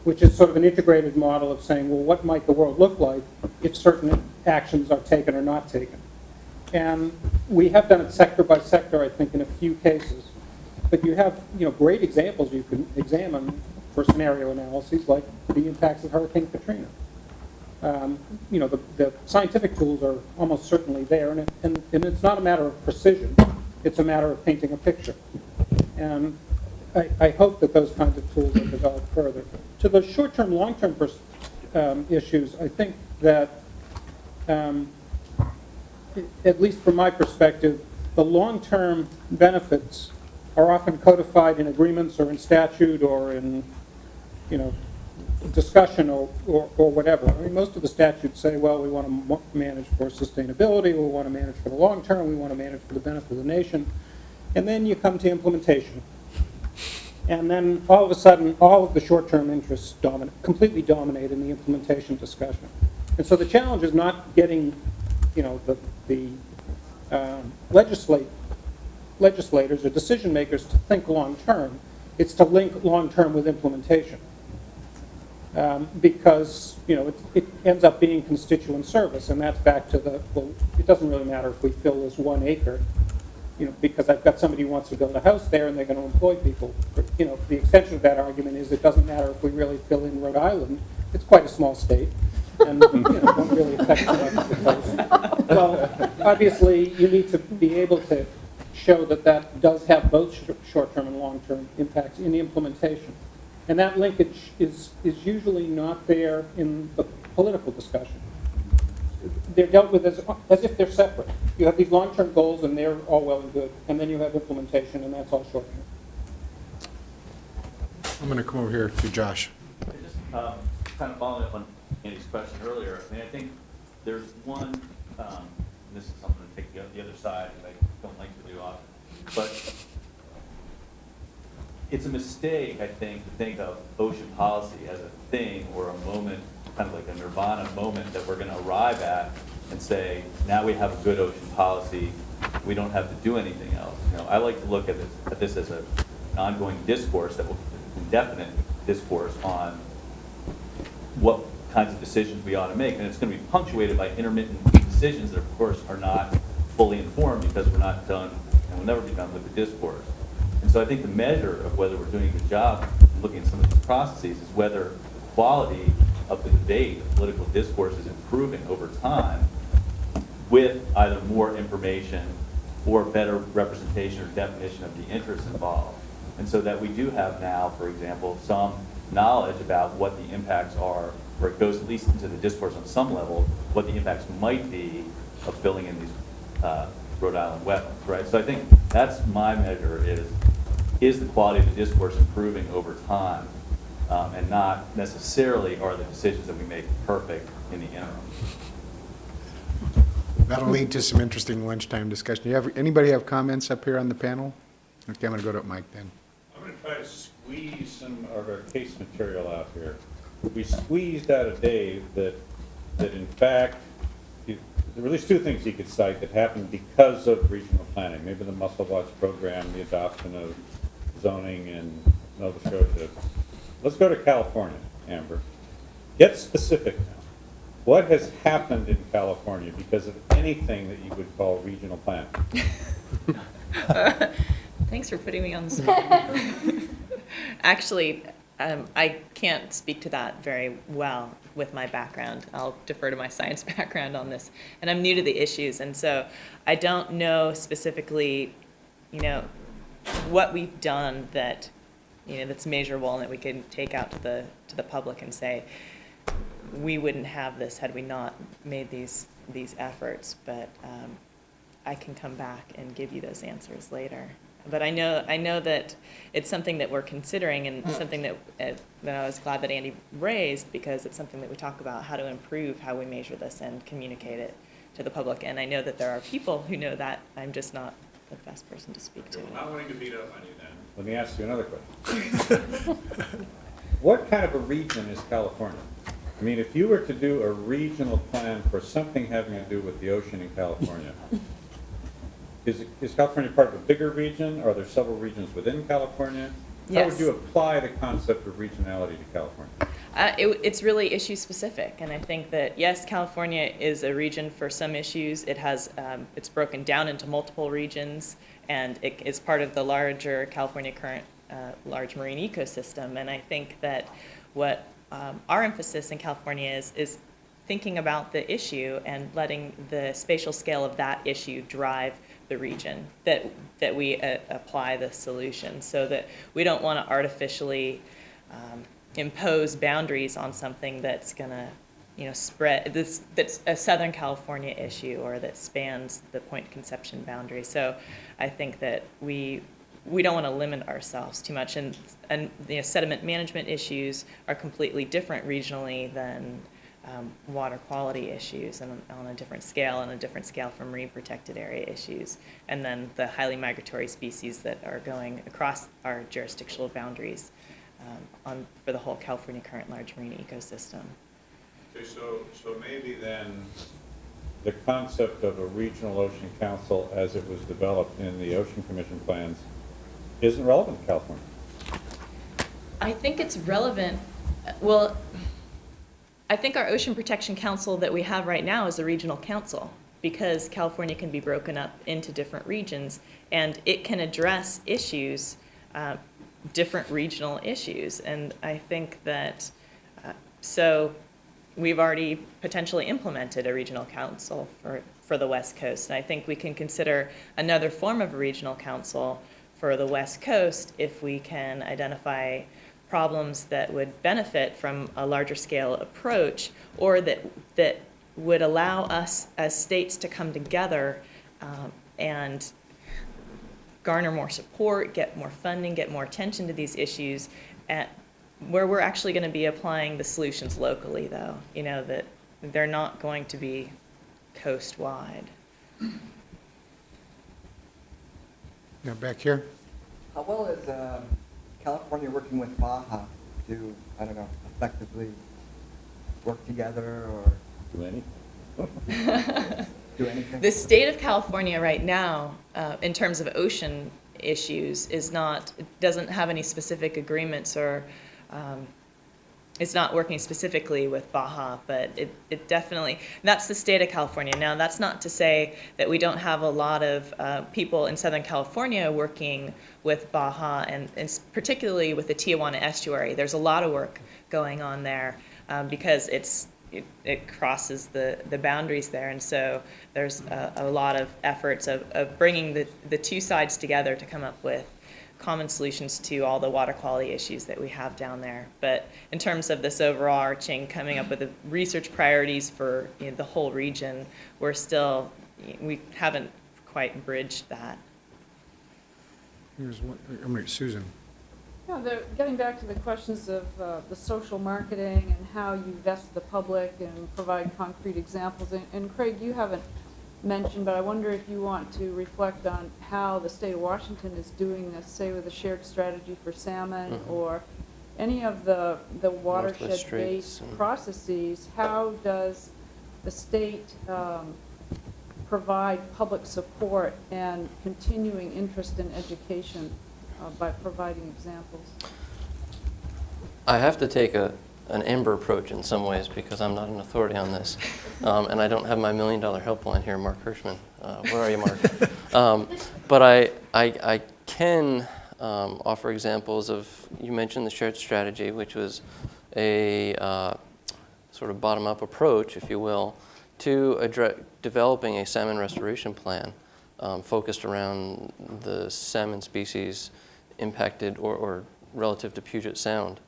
which is sort of an integrated model of saying, well, what might the world look like if certain actions are taken or not taken? And we have done it sector by sector, I think, in a few cases. But you have, great examples you can examine for scenario analyses, like the impacts of Hurricane Katrina. The scientific tools are almost certainly there, and it's not a matter of precision. It's a matter of painting a picture. And I hope that those kinds of tools are developed further. To the short-term, long-term issues, I think that, at least from my perspective, the long-term benefits are often codified in agreements or in statute or in, discussion or whatever. I mean, most of the statutes say, well, we want to manage for sustainability, we want to manage for the long term, we want to manage for the benefit of the nation. And then you come to implementation. And then all of a sudden, all of the short-term interests completely dominate in the implementation discussion. And so the challenge is not getting, the legislators or decision makers to think long-term. It's to link long-term with implementation. Because it ends up being constituent service, and that's back to it doesn't really matter if we fill this 1 acre, because I've got somebody who wants to build a house there and they're going to employ people. The extension of that argument is it doesn't matter if we really fill in Rhode Island. It's quite a small state, and won't really affect the rest of the coast. Well, obviously, you need to be able to show that does have both short-term and long-term impacts in the implementation. And that linkage is usually not there in the political discussion. They're dealt with as if they're separate. You have these long-term goals, and they're all well and good. And then you have implementation, and that's all short-term. I'm going to come over here to Josh. Just kind of following up on Andy's question earlier, I think there's one, and this is something to take the other side that I don't like to do often, but it's a mistake, I think, to think of ocean policy as a thing or a moment, kind of like a nirvana moment that we're going to arrive at and say, now we have a good ocean policy, we don't have to do anything else. I like to look at this as an ongoing discourse, that will indefinite discourse on what kinds of decisions we ought to make, and it's going to be punctuated by intermittent decisions that, of course, are not fully informed because we're not done and will never be done with the discourse. And so I think the measure of whether we're doing a good job looking at some of these processes is whether the quality of the debate, the political discourse, is improving over time with either more information or better representation or definition of the interests involved. And so that we do have now, for example, some knowledge about what the impacts are, or it goes at least into the discourse on some level, what the impacts might be of filling in these Rhode Island wetlands, right? So I think that's my measure, is the quality of the discourse improving over time, and not necessarily are the decisions that we make perfect in the interim. That'll lead to some interesting lunchtime discussion. Anybody have comments up here on the panel? Okay, I'm going to go to Mike then. I'm going to try to squeeze some of our case material out here. We squeezed out of Dave that in fact, there were at least two things he could cite that happened because of regional planning. Maybe the Muscle Watch program, the adoption of zoning in Nova Scotia. Let's go to California, Amber. Get specific now. What has happened in California because of anything that you would call regional planning? Thanks for putting me on the spot. Actually, I can't speak to that very well with my background. I'll defer to my science background on this. And I'm new to the issues, and so I don't know specifically, what we've done that, that's measurable and that we can take out to the public and say, we wouldn't have this had we not made these efforts. But I can come back and give you those answers later. But I know that it's something that we're considering, and something that I was glad that Andy raised, because it's something that we talk about, how to improve how we measure this and communicate it to the public. And I know that there are people who know that. I'm just not the best person to speak to. I'm not wanting to beat up on you then. Let me ask you another question. What kind of a region is California? I mean, if you were to do a regional plan for something having to do with the ocean in California, is California part of a bigger region? Are there several regions within California? How would Yes. you apply the concept of regionality to California? It's really issue specific, and I think that yes, California is a region for some issues. It has it's broken down into multiple regions, and it is part of the larger California current large marine ecosystem. And I think that what our emphasis in California is thinking about the issue and letting the spatial scale of that issue drive the region that we apply the solution, so that we don't want to artificially impose boundaries on something that's going to spread that's a Southern California issue, or that spans the point conception boundary. So I think that we don't want to limit ourselves too much, and sediment management issues are completely different regionally than water quality issues, and on a different scale from marine protected area issues, and then the highly migratory species that are going across our jurisdictional boundaries for the whole California current large marine ecosystem. Okay, so maybe then the concept of a regional ocean council as it was developed in the Ocean Commission plans isn't relevant to California. I think it's relevant. Well, I think our Ocean Protection Council that we have right now is a regional council, because California can be broken up into different regions, and it can address issues, different regional issues. And I think that, so we've already potentially implemented a regional council for the West Coast. And I think we can consider another form of a regional council for the West Coast if we can identify problems that would benefit from a larger scale approach, or that would allow us as states to come together and garner more support, get more funding, get more attention to these issues, where we're actually going to be applying the solutions locally, though, that they're not going to be coast-wide. Yeah, back here. How well is California working with Baja to, I don't know, effectively work together or Do any? do anything? The state of California right now, in terms of ocean issues, doesn't have any specific agreements, or it's not working specifically with Baja, but it definitely, that's the state of California. Now, that's not to say that we don't have a lot of people in Southern California working with Baja, and particularly with the Tijuana estuary. There's a lot of work going on there because it crosses the boundaries there, and so there's a lot of efforts of bringing the two sides together to come up with common solutions to all the water quality issues that we have down there. But in terms of this overarching coming up with the research priorities for the whole region, we haven't quite bridged that. Here's one, Susan. Yeah, getting back to the questions of the social marketing and how you vest the public and provide concrete examples. And Craig, you haven't mentioned, but I wonder if you want to reflect on how the state of Washington is doing this, say with a shared strategy for salmon, or any of the watershed-based processes. How does the state provide public support and continuing interest in education by providing examples? I have to take an Amber approach in some ways, because I'm not an authority on this. And I don't have my $1 million helpline here, Mark Hirschman. Where are you, Mark? But I can offer examples of, you mentioned the shared strategy, which was a sort of bottom-up approach, if you will, to developing a salmon restoration plan focused around the salmon species impacted or relative to Puget Sound.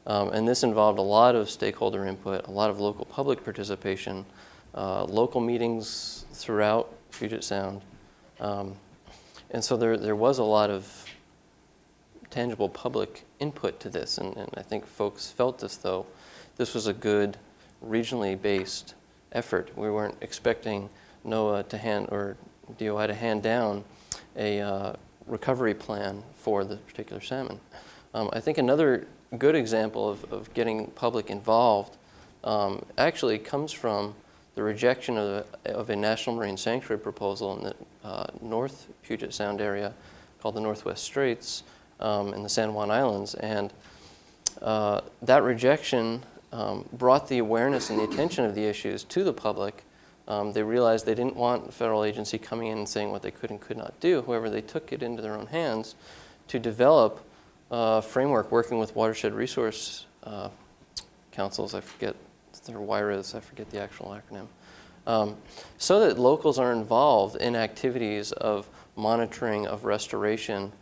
And this involved a lot of stakeholder input, a lot of local public participation, local meetings throughout Puget Sound. And so there was a lot of tangible public input to this, and I think folks felt as though this was a good regionally based effort. We weren't expecting NOAA to hand, or DOI to hand down a recovery plan for the particular salmon. I think another good example of getting public involved actually comes from the rejection of a National Marine Sanctuary proposal in the North Puget Sound area called the Northwest Straits in the San Juan Islands. And that rejection brought the awareness and the attention of the issues to the public. They realized they didn't want a federal agency coming in and saying what they could and could not do. However, they took it into their own hands to develop a framework working with watershed resource councils. I forget, they're WIRAs, I forget the actual acronym. So that locals are involved in activities of monitoring, of restoration,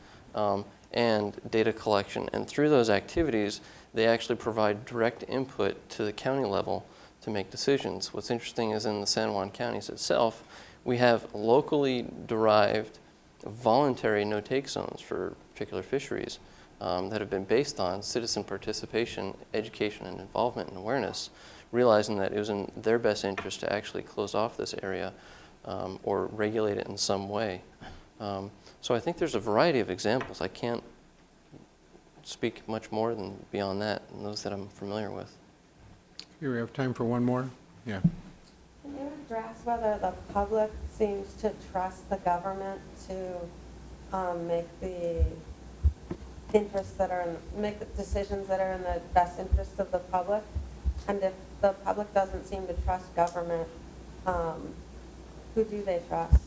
and data collection. And through those activities, they actually provide direct input to the county level to make decisions. What's interesting is in the San Juan counties itself, we have locally derived voluntary no-take zones for particular fisheries that have been based on citizen participation, education, and involvement and awareness, realizing that it was in their best interest to actually close off this area or regulate it in some way. So I think there's a variety of examples. I can't speak much more than beyond that, and those that I'm familiar with. Here we have time for one more. Yeah. Can you address whether the public seems to trust the government to make the make the decisions that are in the best interests of the public? And if the public doesn't seem to trust government, who do they trust?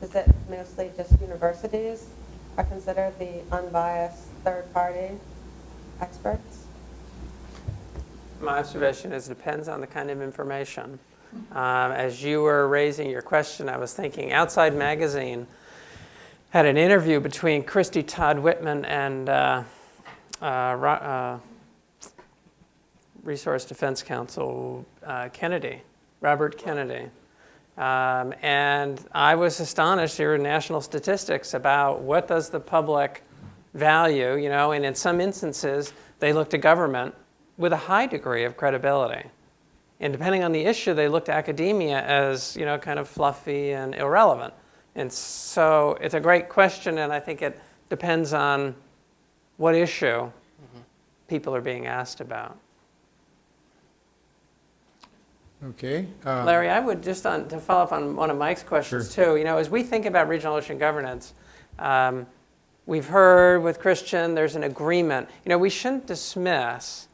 Is it mostly just universities are considered the unbiased third-party experts? My observation is it depends on the kind of information. As you were raising your question, I was thinking Outside Magazine had an interview between Christy Todd Whitman and Resource Defense Council Robert Kennedy. And I was astonished to hear national statistics about what does the public value, and in some instances, they look to government with a high degree of credibility. And depending on the issue, they look to academia as, kind of fluffy and irrelevant. And so it's a great question, and I think it depends on what issue people are being asked about. Okay. Larry, I would just to follow up on one of Mike's questions too. As we think about regional ocean governance, we've heard with Christian there's an agreement. We shouldn't dismiss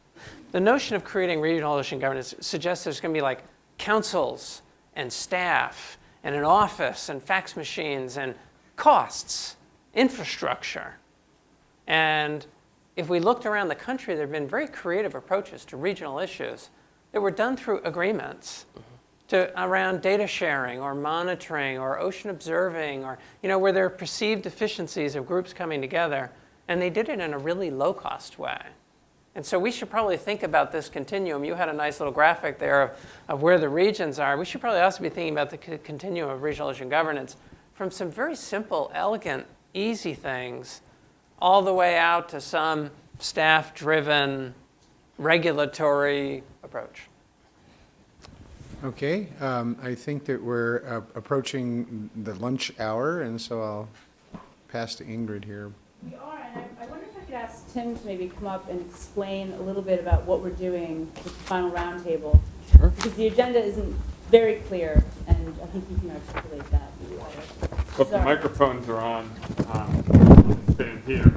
the notion of creating regional ocean governance. Suggests there's going to be like councils and staff and an office and fax machines and costs, infrastructure. And if we looked around the country, there have been very creative approaches to regional issues that were done through agreements around data sharing or monitoring or ocean observing or, where there are perceived deficiencies of groups coming together. And they did it in a really low-cost way. And so we should probably think about this continuum. You had a nice little graphic there of where the regions are. We should probably also be thinking about the continuum of regional ocean governance from some very simple, elegant, easy things all the way out to some staff-driven, regulatory approach. Okay. I think that we're approaching the lunch hour, and so I'll pass to Ingrid here. We are, and I wonder if I could ask Tim to maybe come up and explain a little bit about what we're doing with the final roundtable. Sure. Because the agenda isn't very clear, and I think you can articulate that better. Well, if the microphones are on, stand here.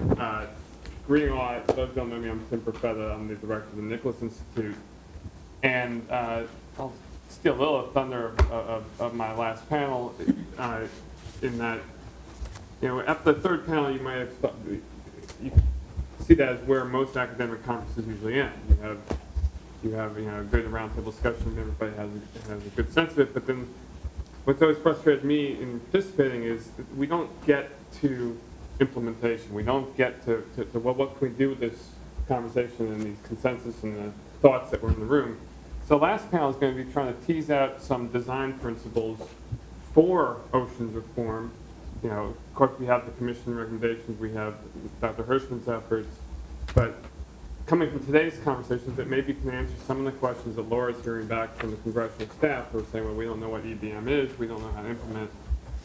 Greeting all, those don't know me, I'm Tim Perfetta, I'm the director of the Nicholas Institute. And I'll steal a little thunder of my last panel in that, at the third panel you might have thought, you see that as where most academic conferences usually end. You have a good roundtable discussion, everybody has a good sense of it, but then what's always frustrated me in participating is that we don't get to implementation. We don't get to well, what can we do with this conversation and these consensus and the thoughts that were in the room. So the last panel is going to be trying to tease out some design principles for oceans reform. Of course, we have the commission recommendations, we have Dr. Hirschman's efforts, but coming from today's conversations, that maybe can answer some of the questions that Laura's hearing back from the congressional staff who are saying, well, we don't know what EBM is, we don't know how to implement.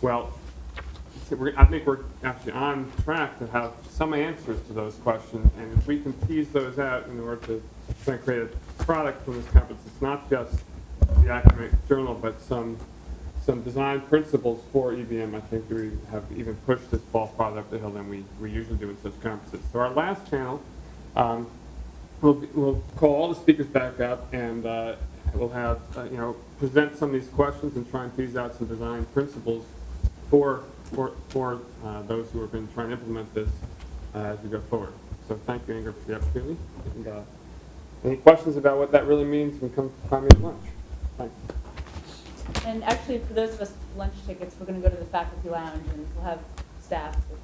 Well, I think we're actually on track to have some answers to those questions, and if we can tease those out in order to try to create a product from this conference, it's not just the academic journal, but some design principles for EBM. I think we have even pushed this ball farther up the hill than we usually do in such conferences. So our last panel, we'll call all the speakers back up, and we'll have present some of these questions and try and tease out some design principles for those who have been trying to implement this as we go forward. So thank you, Ingrid, for the opportunity. And, any questions about what that really means, you can come find me at lunch. Thanks. And actually, for those of us with lunch tickets, we're going to go to the faculty lounge, and we'll have staff with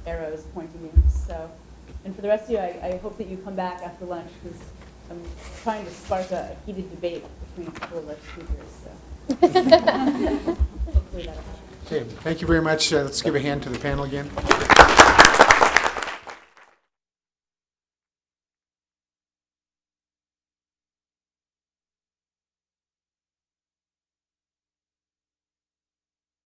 arrows pointing you. So, and for the rest of you, I hope that you come back after lunch, because I'm trying to spark a heated debate between a couple of our speakers. So hopefully that'll happen. Okay, thank you very much. Let's give a hand to the panel again.